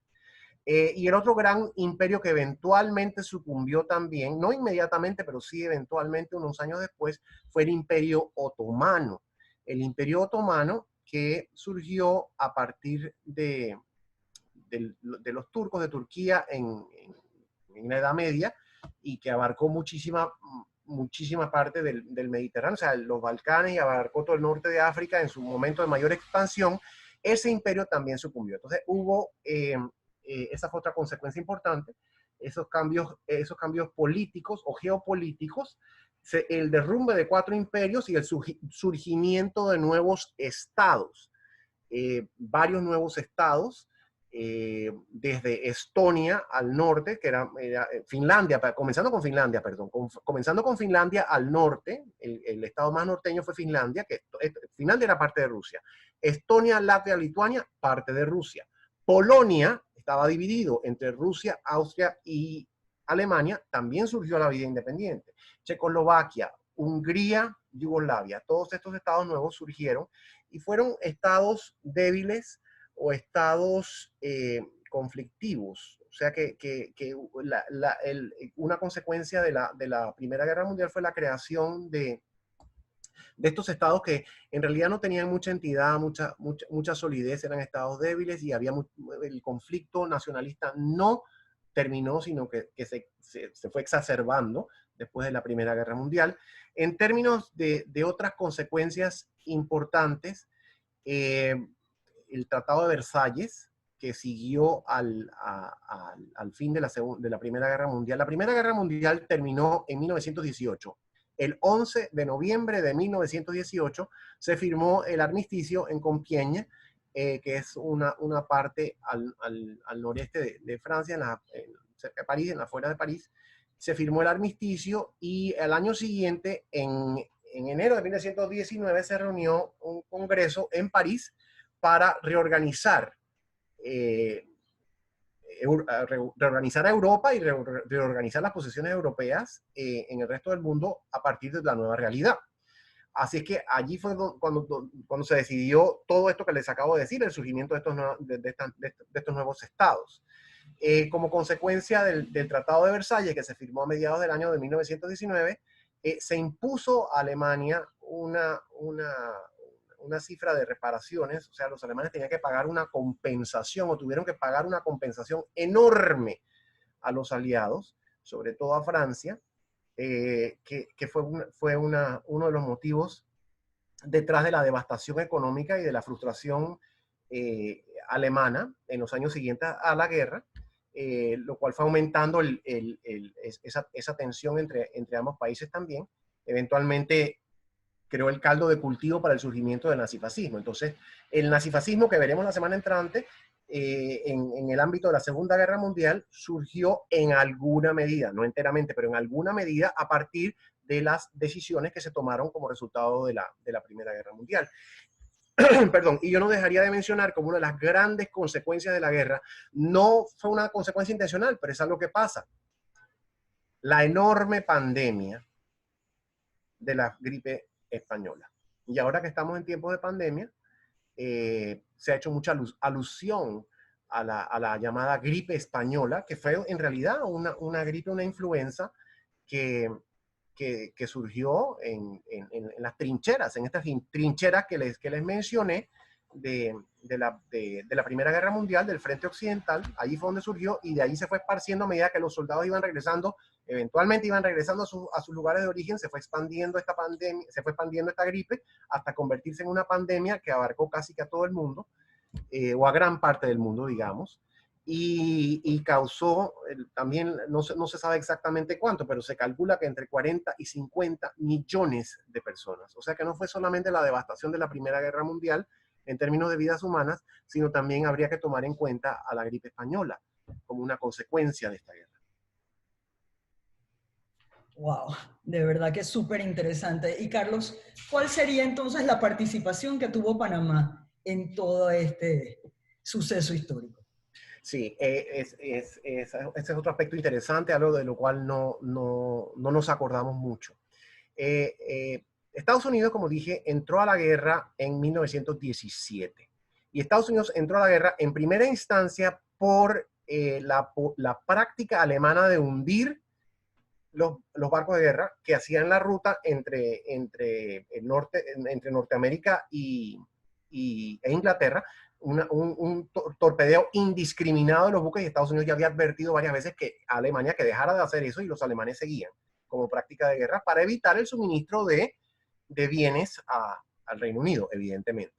Y el otro gran imperio que eventualmente sucumbió también, no inmediatamente, pero sí eventualmente unos años después, fue el Imperio Otomano. El Imperio Otomano, que surgió a partir de los turcos de Turquía en la Edad Media, y que abarcó muchísima parte del Mediterráneo, o sea, los Balcanes, y abarcó todo el norte de África en su momento de mayor expansión. Ese imperio también sucumbió. Entonces hubo, esa fue otra consecuencia importante, esos cambios políticos o geopolíticos, el derrumbe de 4 imperios y el surgimiento de nuevos estados, varios nuevos estados, desde Estonia al norte, que era Finlandia, comenzando con Finlandia al norte, el estado más norteño fue Finlandia, que Finlandia era parte de Rusia. Estonia, Latvia, Lituania, parte de Rusia. Polonia estaba dividido entre Rusia, Austria y Alemania, también surgió la vida independiente. Checoslovaquia, Hungría, Yugoslavia, todos estos estados nuevos surgieron y fueron estados débiles o estados conflictivos. O sea que una consecuencia de la Primera Guerra Mundial fue la creación de estos estados que en realidad no tenían mucha entidad, mucha solidez, eran estados débiles, y el conflicto nacionalista no terminó, sino que se fue exacerbando después de la Primera Guerra Mundial. En términos de otras consecuencias importantes, el Tratado de Versalles, que siguió al fin de la Primera Guerra Mundial. La Primera Guerra Mundial terminó en 1918. El 11 de noviembre de 1918 se firmó el armisticio en Compiègne, que es una parte al noreste de Francia, cerca de París, en la afuera de París. Se firmó el armisticio, y al año siguiente, en enero de 1919, se reunió un congreso en París para reorganizar a Europa y reorganizar las posiciones europeas en el resto del mundo a partir de la nueva realidad. Así es que allí fue cuando se decidió todo esto que les acabo de decir, el surgimiento de estos nuevos estados. Como consecuencia del Tratado de Versalles, que se firmó a mediados del año de 1919, se impuso a Alemania una cifra de reparaciones. O sea, los alemanes tenían que pagar una compensación, o tuvieron que pagar una compensación enorme a los aliados, sobre todo a Francia, que fue uno de los motivos detrás de la devastación económica y de la frustración alemana en los años siguientes a la guerra, lo cual fue aumentando esa tensión entre ambos países también. Eventualmente creó el caldo de cultivo para el surgimiento del nazifascismo. Entonces, el nazifascismo, que veremos la semana entrante, en el ámbito de la Segunda Guerra Mundial, surgió en alguna medida, no enteramente, pero en alguna medida, a partir de las decisiones que se tomaron como resultado de la Primera Guerra Mundial. Perdón, y yo no dejaría de mencionar como una de las grandes consecuencias de la guerra, no fue una consecuencia intencional, pero es algo que pasa: la enorme pandemia de la gripe española. Y ahora que estamos en tiempos de pandemia, se ha hecho mucha alusión a la llamada gripe española, que fue en realidad una gripe, una influenza que surgió en las trincheras, en estas trincheras que les mencioné de la Primera Guerra Mundial, del frente occidental. Allí fue donde surgió, y de ahí se fue esparciendo a medida que los soldados iban regresando, eventualmente iban regresando a sus lugares de origen. Se fue expandiendo esta pandemia, se fue expandiendo esta gripe hasta convertirse en una pandemia que abarcó casi que a todo el mundo, o a gran parte del mundo, digamos. y causó, también no se sabe exactamente cuánto, pero se calcula que entre 40 y 50 millones de personas. O sea que no fue solamente la devastación de la Primera Guerra Mundial en términos de vidas humanas, sino también habría que tomar en cuenta a la gripe española como una consecuencia de esta guerra. Wow, de verdad que es súper interesante. Y Carlos, ¿cuál sería entonces la participación que tuvo Panamá en todo este suceso histórico? Sí, ese es otro aspecto interesante, algo de lo cual no nos acordamos mucho. Estados Unidos, como dije, entró a la guerra en 1917. Y Estados Unidos entró a la guerra en primera instancia por la práctica alemana de hundir los barcos de guerra que hacían la ruta entre Norteamérica e Inglaterra, un torpedeo indiscriminado de los buques, y Estados Unidos ya había advertido varias veces que a Alemania que dejara de hacer eso, y los alemanes seguían como práctica de guerra para evitar el suministro de bienes al Reino Unido, evidentemente.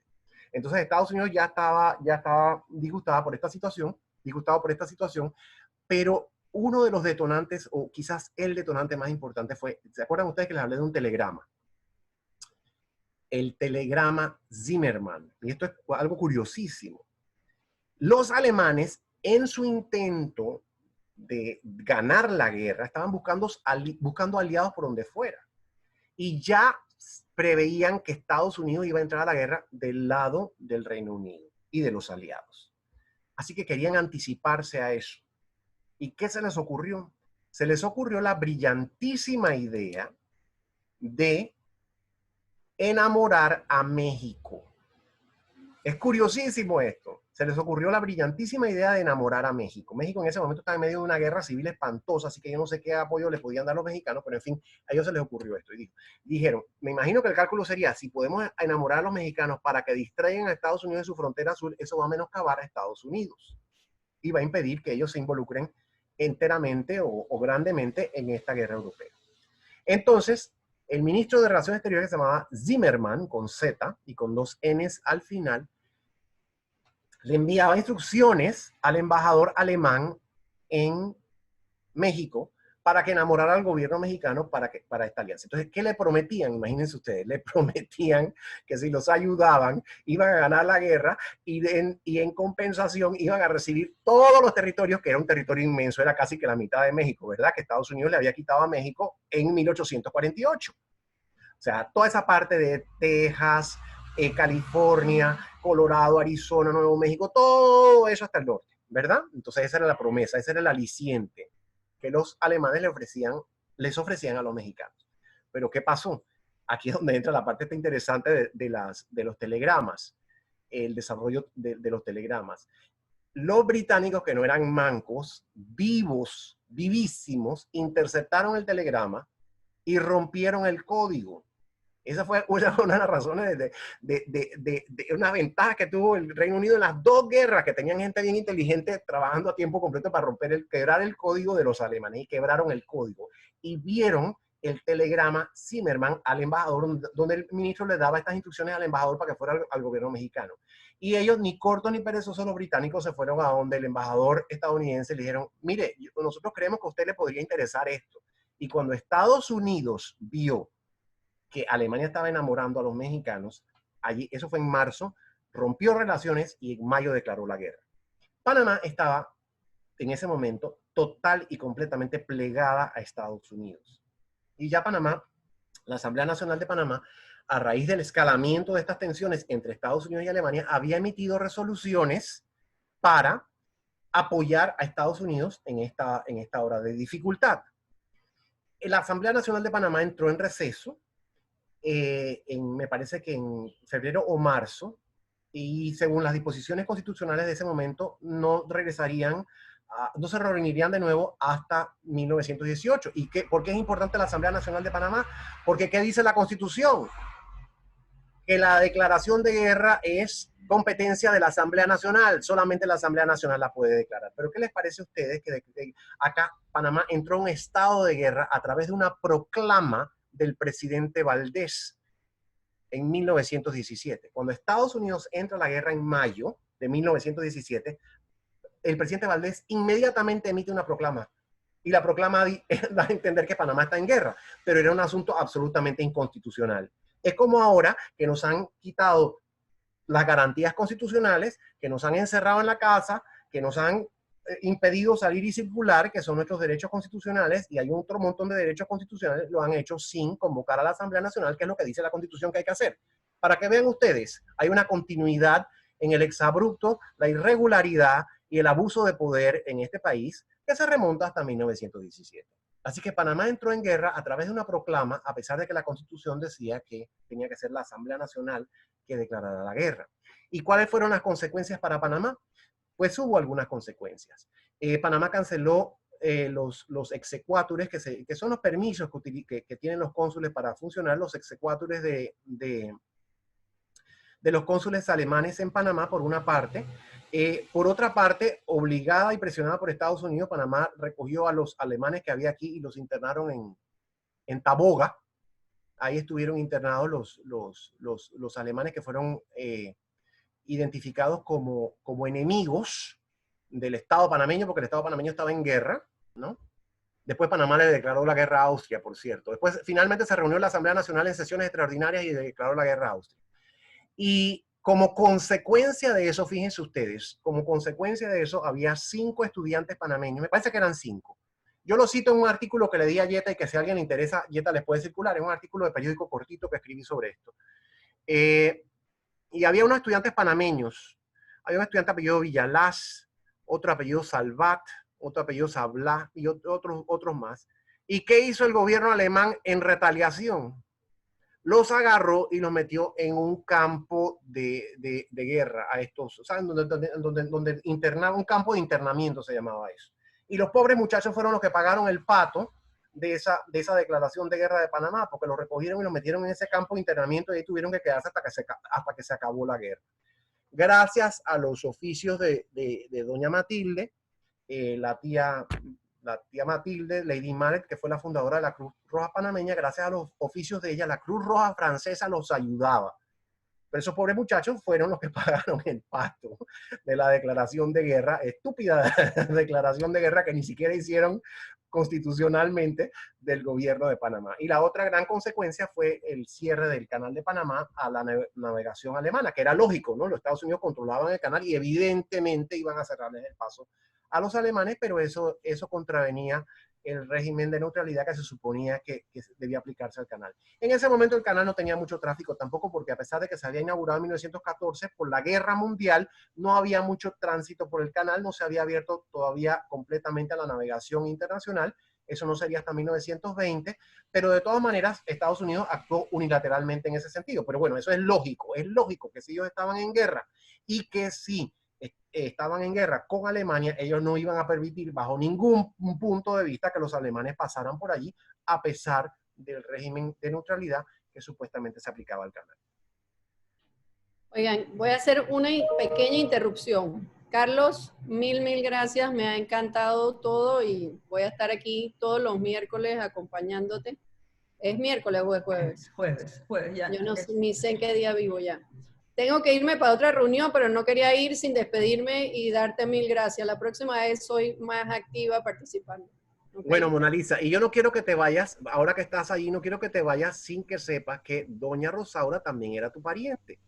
Entonces Estados Unidos ya estaba disgustado por esta situación, pero uno de los detonantes, o quizás el detonante más importante fue, ¿se acuerdan ustedes que les hablé de un telegrama? El telegrama Zimmermann. Y esto es algo curiosísimo. Los alemanes, en su intento de ganar la guerra, estaban buscando aliados por donde fuera. Y ya preveían que Estados Unidos iba a entrar a la guerra del lado del Reino Unido y de los aliados. Así que querían anticiparse a eso. ¿Y qué se les ocurrió? Se les ocurrió la brillantísima idea de enamorar a México. Es curiosísimo esto. Se les ocurrió la brillantísima idea de enamorar a México. México en ese momento estaba en medio de una guerra civil espantosa, así que yo no sé qué apoyo le podían dar los mexicanos, pero en fin, a ellos se les ocurrió esto. Y dijeron, me imagino que el cálculo sería, si podemos enamorar a los mexicanos para que distraigan a Estados Unidos de su frontera sur, eso va a menoscabar a Estados Unidos y va a impedir que ellos se involucren enteramente o grandemente en esta guerra europea. Entonces, el ministro de Relaciones Exteriores, que se llamaba Zimmermann, con Z y con 2 Ns al final, le enviaba instrucciones al embajador alemán en México para que enamorara al gobierno mexicano para esta alianza. Entonces, ¿qué le prometían? Imagínense ustedes, le prometían que si los ayudaban, iban a ganar la guerra y en compensación iban a recibir todos los territorios, que era un territorio inmenso, era casi que la mitad de México, ¿verdad? Que Estados Unidos le había quitado a México en 1848. O sea, toda esa parte de Texas, California, Colorado, Arizona, Nuevo México, todo eso hasta el norte, ¿verdad? Entonces esa era la promesa, ese era el aliciente que los alemanes les ofrecían a los mexicanos. Pero ¿qué pasó? Aquí es donde entra la parte interesante de los telegramas, el desarrollo de los telegramas. Los británicos, que no eran mancos, vivísimos, interceptaron el telegrama y rompieron el código. Esa fue una de las razones de una ventaja que tuvo el Reino Unido en las 2 guerras, que tenían gente bien inteligente trabajando a tiempo completo para quebrar el código de los alemanes, y quebraron el código. Y vieron el telegrama Zimmermann al embajador, donde el ministro le daba estas instrucciones al embajador para que fuera al gobierno mexicano. Y ellos, ni cortos ni perezosos, los británicos, se fueron a donde el embajador estadounidense, le dijeron, mire, nosotros creemos que a usted le podría interesar esto. Y cuando Estados Unidos vio que Alemania estaba enamorando a los mexicanos, allí, eso fue en marzo, rompió relaciones y en mayo declaró la guerra. Panamá estaba en ese momento total y completamente plegada a Estados Unidos. Y ya Panamá, la Asamblea Nacional de Panamá, a raíz del escalamiento de estas tensiones entre Estados Unidos y Alemania, había emitido resoluciones para apoyar a Estados Unidos en esta hora de dificultad. La Asamblea Nacional de Panamá entró en receso, me parece que en febrero o marzo, y según las disposiciones constitucionales de ese momento, no se reunirían de nuevo hasta 1918. ¿Y por qué es importante la Asamblea Nacional de Panamá? Porque ¿qué dice la Constitución? Que la declaración de guerra es competencia de la Asamblea Nacional, solamente la Asamblea Nacional la puede declarar. Pero ¿qué les parece a ustedes que acá Panamá entró en un estado de guerra a través de una proclama del presidente Valdés en 1917? Cuando Estados Unidos entra a la guerra en mayo de 1917, el presidente Valdés inmediatamente emite una proclama. Y la proclama da a entender que Panamá está en guerra, pero era un asunto absolutamente inconstitucional. Es como ahora que nos han quitado las garantías constitucionales, que nos han encerrado en la casa, que nos han impedido salir y circular, que son nuestros derechos constitucionales, y hay otro montón de derechos constitucionales, lo han hecho sin convocar a la Asamblea Nacional, que es lo que dice la Constitución que hay que hacer. Para que vean ustedes, hay una continuidad en el exabrupto, la irregularidad y el abuso de poder en este país que se remonta hasta 1917. Así que Panamá entró en guerra a través de una proclama, a pesar de que la Constitución decía que tenía que ser la Asamblea Nacional que declarara la guerra. ¿Y cuáles fueron las consecuencias para Panamá? Pues hubo algunas consecuencias. Panamá canceló los exequatures, que son los permisos que tienen los cónsules para funcionar, los exequatures de los cónsules alemanes en Panamá, por una parte. Por otra parte, obligada y presionada por Estados Unidos, Panamá recogió a los alemanes que había aquí y los internaron en Taboga. Ahí estuvieron internados los alemanes que fueron identificados como enemigos del Estado panameño, porque el Estado panameño estaba en guerra, ¿no? Después Panamá le declaró la guerra a Austria, por cierto. Después finalmente se reunió la Asamblea Nacional en sesiones extraordinarias y declaró la guerra a Austria. Y como consecuencia de eso, fíjense ustedes, como consecuencia de eso había 5 estudiantes panameños, me parece que eran 5. Yo lo cito en un artículo que le di a Yeta y que si a alguien le interesa, Yeta les puede circular, es un artículo de periódico cortito que escribí sobre esto. Y había unos estudiantes panameños, había un estudiante apellido Villalaz, otro apellido Salvat, otro apellido Sablá y otros más. ¿Y qué hizo el gobierno alemán en retaliación? Los agarró y los metió en un campo de guerra a estos, o sea, donde internaba, un campo de internamiento se llamaba eso. Y los pobres muchachos fueron los que pagaron el pato de esa declaración de guerra de Panamá, porque los recogieron y los metieron en ese campo de internamiento y ahí tuvieron que quedarse hasta que se acabó la guerra. Gracias a los oficios de doña Matilde, la tía Matilde, Lady Mallet, que fue la fundadora de la Cruz Roja Panameña, gracias a los oficios de ella, la Cruz Roja Francesa los ayudaba. Pero esos pobres muchachos fueron los que pagaron el pato de la declaración de guerra, estúpida declaración de guerra que ni siquiera hicieron constitucionalmente del gobierno de Panamá. Y la otra gran consecuencia fue el cierre del canal de Panamá a la navegación alemana, que era lógico, ¿no? Los Estados Unidos controlaban el canal y evidentemente iban a cerrarles el paso a los alemanes, pero eso contravenía el régimen de neutralidad que se suponía que debía aplicarse al canal. En ese momento el canal no tenía mucho tráfico tampoco, porque a pesar de que se había inaugurado en 1914, por la guerra mundial no había mucho tránsito por el canal, no se había abierto todavía completamente a la navegación internacional, eso no sería hasta 1920, pero de todas maneras Estados Unidos actuó unilateralmente en ese sentido. Pero bueno, eso es lógico que si ellos estaban en guerra y que si estaban en guerra con Alemania, ellos no iban a permitir bajo ningún punto de vista que los alemanes pasaran por allí, a pesar del régimen de neutralidad que supuestamente se aplicaba al canal. Oigan, voy a hacer una pequeña interrupción. Carlos, mil gracias, me ha encantado todo y voy a estar aquí todos los miércoles acompañándote. ¿Es miércoles o es jueves? Jueves, ya. Yo no sé, ni sé en qué día vivo ya. Tengo que irme para otra reunión, pero no quería ir sin despedirme y darte mil gracias. La próxima vez soy más activa participando. ¿Okay? Bueno, Mona Lisa, y yo no quiero que te vayas, ahora que estás allí, no quiero que te vayas sin que sepas que doña Rosaura también era tu pariente.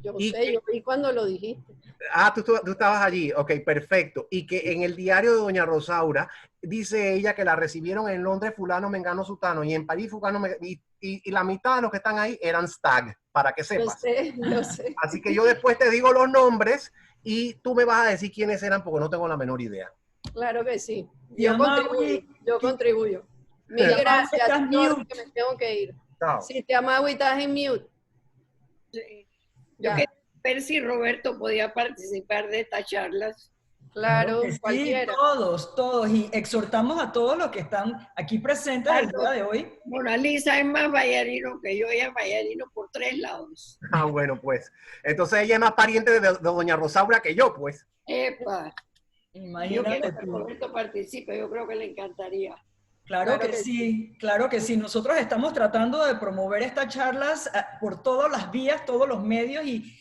Yo sé, yo vi cuando lo dijiste. Ah, tú estabas allí, ok, perfecto. Y que en el diario de doña Rosaura dice ella que la recibieron en Londres fulano, mengano, sutano, y en París fulano, y la mitad de los que están ahí eran stag, para que sepas. Yo sé. Así que yo después te digo los nombres y tú me vas a decir quiénes eran porque no tengo la menor idea. Claro que sí. Yo contribuyo. Mil gracias. No, que me tengo que ir. Chao. Si te Amagui estás en mute. Sí. Yo quería ver si Roberto podía participar de estas charlas. Claro, Sí, cualquiera. todos. Y exhortamos a todos los que están aquí presentes el día de hoy. Mona Lisa es más vallarino que yo, ella es vallarino por 3 lados. Ah, bueno, pues. Entonces ella es más pariente de doña Rosaura que yo, pues. Epa. Yo Imagínate quiero que tú. Roberto participe, yo creo que le encantaría. Claro que sí, claro que sí. Nosotros estamos tratando de promover estas charlas por todas las vías, todos los medios y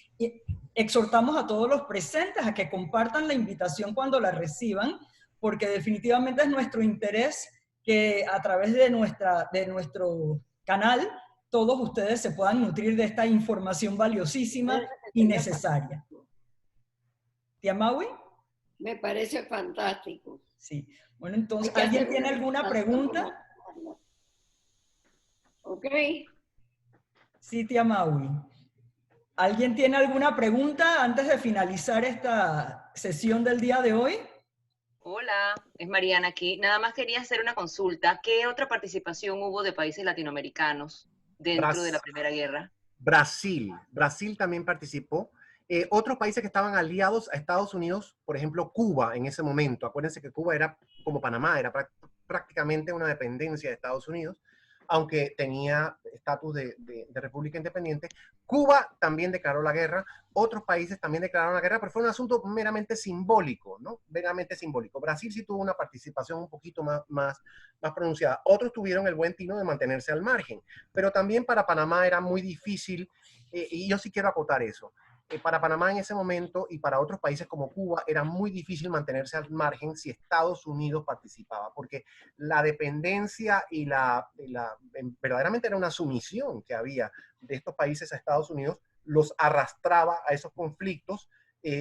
exhortamos a todos los presentes a que compartan la invitación cuando la reciban, porque definitivamente es nuestro interés que a través de nuestro canal todos ustedes se puedan nutrir de esta información valiosísima y necesaria. ¿Tía Maui? Me parece fantástico. Sí. Bueno, entonces, Hay que ¿alguien hacer tiene una alguna invitación pregunta? como- Ok. Sí, tía Maui. ¿Alguien tiene alguna pregunta antes de finalizar esta sesión del día de hoy? Hola, es Mariana aquí. Nada más quería hacer una consulta. ¿Qué otra participación hubo de países latinoamericanos dentro de la Primera Guerra? Brasil también participó. Otros países que estaban aliados a Estados Unidos, por ejemplo, Cuba en ese momento. Acuérdense que Cuba era como Panamá, era prácticamente una dependencia de Estados Unidos, aunque tenía estatus de república independiente. Cuba también declaró la guerra, otros países también declararon la guerra, pero fue un asunto meramente simbólico, ¿no? Meramente simbólico. Brasil sí tuvo una participación un poquito más pronunciada. Otros tuvieron el buen tino de mantenerse al margen, pero también para Panamá era muy difícil, y yo sí quiero acotar eso. Para Panamá en ese momento y para otros países como Cuba era muy difícil mantenerse al margen si Estados Unidos participaba, porque la dependencia y verdaderamente era una sumisión que había de estos países a Estados Unidos, los arrastraba a esos conflictos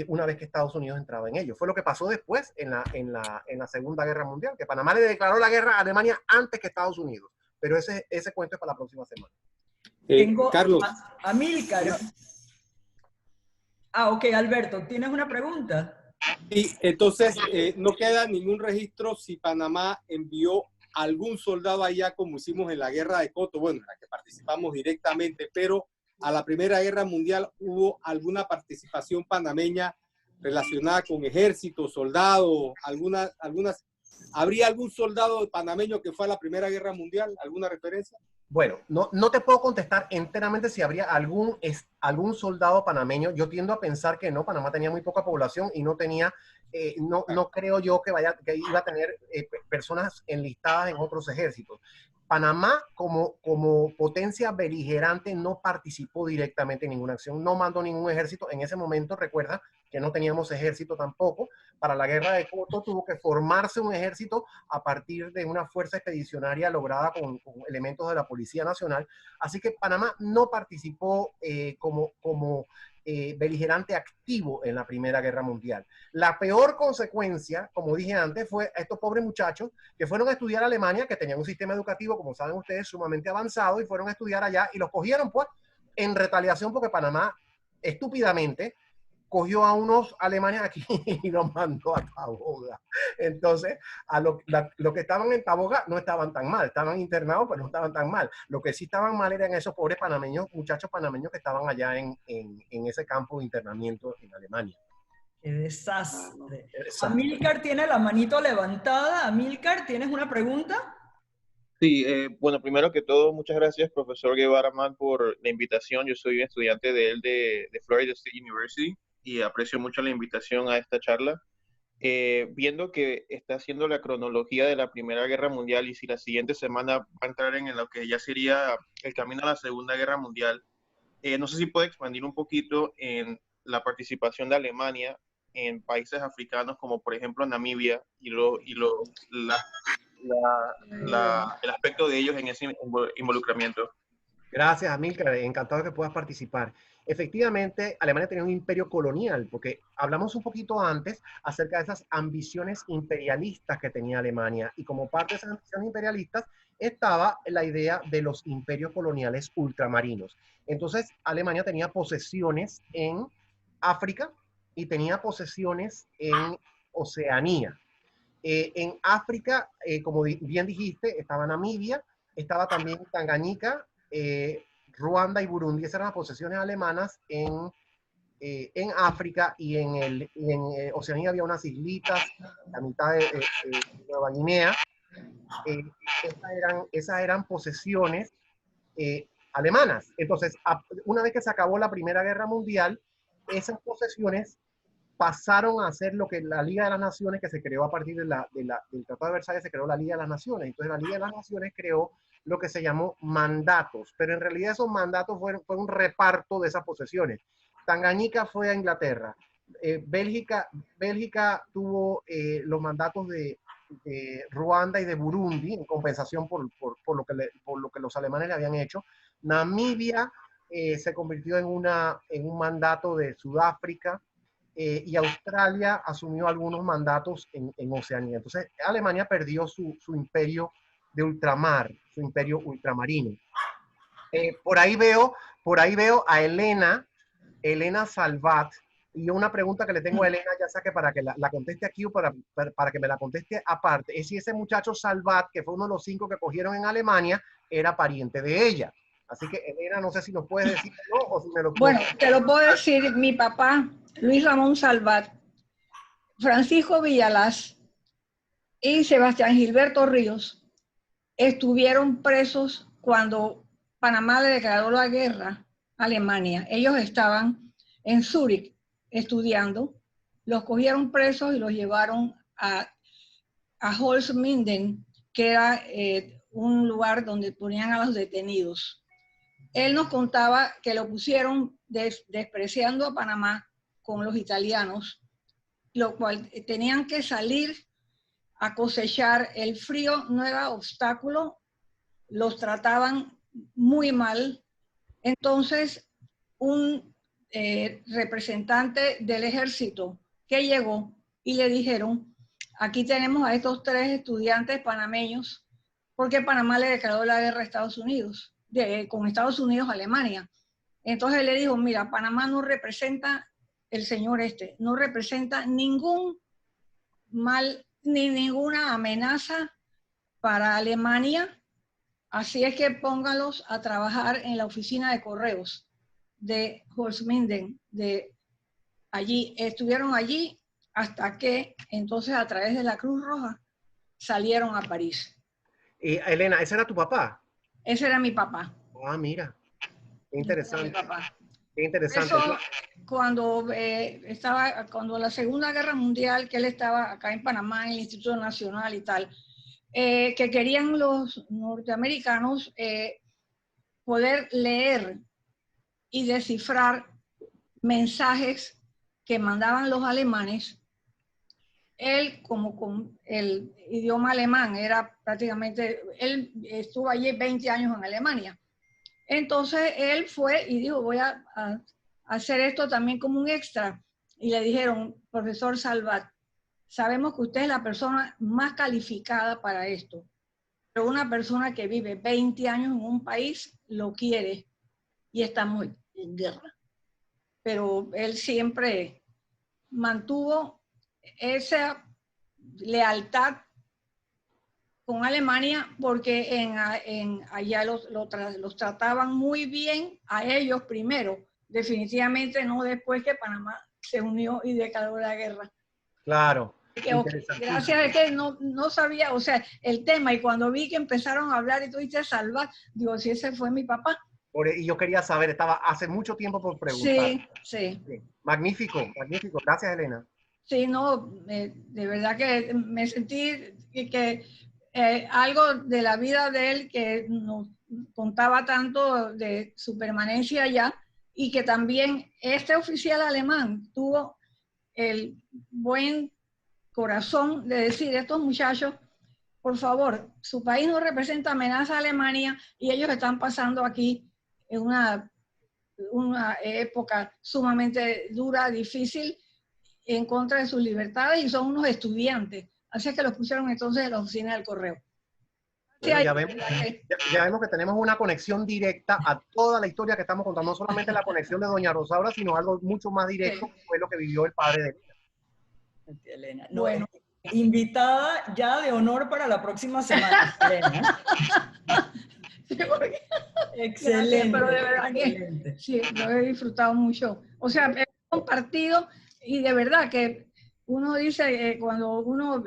una vez que Estados Unidos entraba en ellos. Fue lo que pasó después en la Segunda Guerra Mundial, que Panamá le declaró la guerra a Alemania antes que Estados Unidos, pero ese cuento es para la próxima semana. Tengo Carlos. a Amílcar. Ah, ok, Alberto, ¿tienes una pregunta? Y entonces no queda ningún registro si Panamá envió algún soldado allá como hicimos en la guerra de Coto, bueno, en la que participamos directamente, pero a la Primera Guerra Mundial hubo alguna participación panameña relacionada con ejército, soldado, ¿habría algún soldado panameño que fue a la Primera Guerra Mundial? ¿Alguna referencia? Bueno, no te puedo contestar enteramente si habría algún soldado panameño. Yo tiendo a pensar que no, Panamá tenía muy poca población y no tenía, no creo yo que iba a tener personas enlistadas en otros ejércitos. Panamá, como potencia beligerante, no participó directamente en ninguna acción, no mandó ningún ejército. En ese momento, recuerda que no teníamos ejército tampoco. Para la guerra de Coto tuvo que formarse un ejército a partir de una fuerza expedicionaria lograda con elementos de la Policía Nacional. Así que Panamá no participó como beligerante activo en la Primera Guerra Mundial. La peor consecuencia, como dije antes, fue a estos pobres muchachos que fueron a estudiar a Alemania, que tenían un sistema educativo, como saben ustedes, sumamente avanzado, y fueron a estudiar allá y los cogieron pues en retaliación porque Panamá estúpidamente cogió a unos alemanes aquí y los mandó a Taboga. Entonces, los que estaban en Taboga no estaban tan mal, estaban internados, pero no estaban tan mal. Lo que sí estaban mal eran esos pobres panameños, muchachos panameños que estaban allá en ese campo de internamiento en Alemania. ¡Qué desastre! Exacto. Amílcar tiene la manito levantada. Amílcar, ¿tienes una pregunta? Sí, bueno, primero que todo, muchas gracias, profesor Guevara Man, por la invitación. Yo soy estudiante de él de Florida State University y aprecio mucho la invitación a esta charla. Viendo que está haciendo la cronología de la Primera Guerra Mundial y si la siguiente semana va a entrar en lo que ya sería el camino a la Segunda Guerra Mundial, no sé si puede expandir un poquito en la participación de Alemania en países africanos como por ejemplo Namibia y el aspecto de ellos en ese involucramiento. Gracias, Amílcar. Encantado que puedas participar. Efectivamente, Alemania tenía un imperio colonial, porque hablamos un poquito antes acerca de esas ambiciones imperialistas que tenía Alemania, y como parte de esas ambiciones imperialistas estaba la idea de los imperios coloniales ultramarinos. Entonces, Alemania tenía posesiones en África y tenía posesiones en Oceanía. En África, como bien dijiste, estaba Namibia, estaba también Tanganica, Ruanda y Burundi. Esas eran las posesiones alemanas en África, y en Oceanía había unas islitas, la mitad de Nueva Guinea. Esas eran posesiones alemanas. Entonces, una vez que se acabó la Primera Guerra Mundial, esas posesiones pasaron a ser lo que la Liga de las Naciones, que se creó a partir del Tratado de Versalles, se creó la Liga de las Naciones. Entonces la Liga de las Naciones creó lo que se llamó mandatos, pero en realidad esos mandatos fue un reparto de esas posesiones. Tanganica fue a Inglaterra. Bélgica tuvo los mandatos de Ruanda y de Burundi en compensación por lo que los alemanes le habían hecho. Namibia se convirtió en un mandato de Sudáfrica, y Australia asumió algunos mandatos en Oceanía. Entonces, Alemania perdió su imperio de ultramar, su imperio ultramarino. Por ahí veo a Elena Salvat, y yo una pregunta que le tengo a Elena, ya sea que para que la conteste aquí o para que me la conteste aparte, es si ese muchacho Salvat, que fue uno de los 5 que cogieron en Alemania, era pariente de ella. Así que, Elena, no sé si nos puedes decir no, o si me lo Bueno, te lo puedo decir, mi papá, Luis Ramón Salvat, Francisco Villalaz y Sebastián Gilberto Ríos estuvieron presos cuando Panamá le declaró la guerra a Alemania. Ellos estaban en Zúrich estudiando, los cogieron presos y los llevaron a Holzminden, que era un lugar donde ponían a los detenidos. Él nos contaba que lo pusieron despreciando a Panamá con los italianos, lo cual tenían que salir a cosechar. El frío no era obstáculo, los trataban muy mal. Entonces, un representante del ejército que llegó y le dijeron, aquí tenemos a estos 3 estudiantes panameños, porque Panamá le declaró la guerra a Estados Unidos, con Estados Unidos, Alemania. Entonces le dijo, mira, Panamá no representa, el señor no representa ningún mal ni ninguna amenaza para Alemania, así es que póngalos a trabajar en la oficina de correos de Holzminden, de allí. Estuvieron allí hasta que entonces a través de la Cruz Roja salieron a París. Elena, ¿ese era tu papá? Ese era mi papá. Ah, mira, qué interesante. Qué interesante. Eso, cuando la Segunda Guerra Mundial, que él estaba acá en Panamá, en el Instituto Nacional y tal, que querían los norteamericanos poder leer y descifrar mensajes que mandaban los alemanes. Él, como con el idioma alemán, él estuvo allí 20 años en Alemania. Entonces él fue y dijo, voy a hacer esto también como un extra. Y le dijeron, profesor Salvat, sabemos que usted es la persona más calificada para esto, pero una persona que vive 20 años en un país lo quiere y estamos en guerra. Pero él siempre mantuvo esa lealtad con Alemania, porque allá los trataban muy bien a ellos primero, definitivamente no después que Panamá se unió y declaró la guerra. Claro. Gracias, es que no sabía, o sea, el tema, y cuando vi que empezaron a hablar y tú dices Salvat, digo, si ese fue mi papá. Y yo quería saber, estaba hace mucho tiempo por preguntar. Sí. Magnífico, magnífico. Gracias, Elena. Sí, no, de verdad que me sentí que algo de la vida de él que nos contaba tanto de su permanencia allá, y que también este oficial alemán tuvo el buen corazón de decir, estos muchachos, por favor, su país no representa amenaza a Alemania y ellos están pasando aquí en una época sumamente dura, difícil, en contra de sus libertades, y son unos estudiantes. Así es que los pusieron entonces en la oficina del correo. Bueno, ya vemos que tenemos una conexión directa a toda la historia que estamos contando, no solamente la conexión de doña Rosaura, sino algo mucho más directo, que fue lo que vivió el padre de Elena. No, bueno, invitada ya de honor para la próxima semana, Elena. Excelente. Pero de verdad que sí, lo he disfrutado mucho. O sea, he compartido, y de verdad que uno dice cuando uno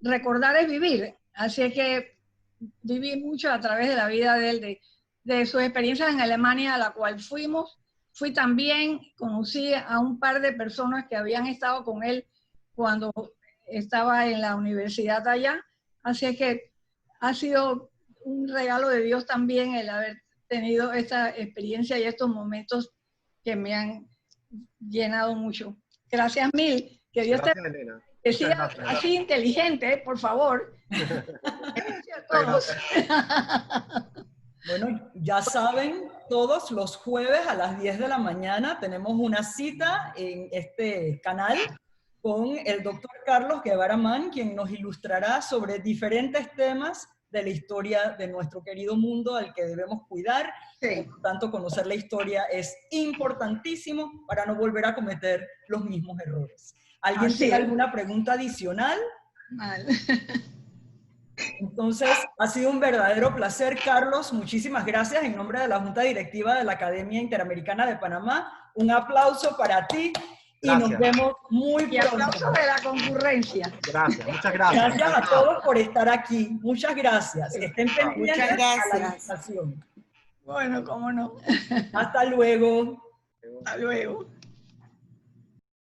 recordar es vivir. Así es que viví mucho a través de la vida de él, de sus experiencias en Alemania, a la cual fui también, conocí a un par de personas que habían estado con él cuando estaba en la universidad allá. Así es que ha sido un regalo de Dios también el haber tenido esta experiencia y estos momentos que me han llenado mucho. Gracias mil. Que Dios Gracias, Elena. te siga gracias. así inteligente, por favor. A todos. Bueno, ya saben, todos los jueves a las 10 de la mañana tenemos una cita en este canal con el doctor Carlos Guevara Mann, quien nos ilustrará sobre diferentes temas de la historia de nuestro querido mundo al que debemos cuidar. Sí. Por tanto, conocer la historia es importantísimo para no volver a cometer los mismos errores. ¿Alguien Así tiene es. alguna pregunta adicional? Mal. Entonces, ha sido un verdadero placer, Carlos. Muchísimas gracias en nombre de la Junta Directiva de la Academia Interamericana de Panamá. Un aplauso para ti y Gracias. nos vemos muy Y pronto. aplausos de la concurrencia. Gracias, muchas gracias. Gracias a todos por estar aquí. Muchas gracias. Estén pendientes Muchas a la gracias. invitación. Bueno, cómo no. Hasta luego. Hasta luego.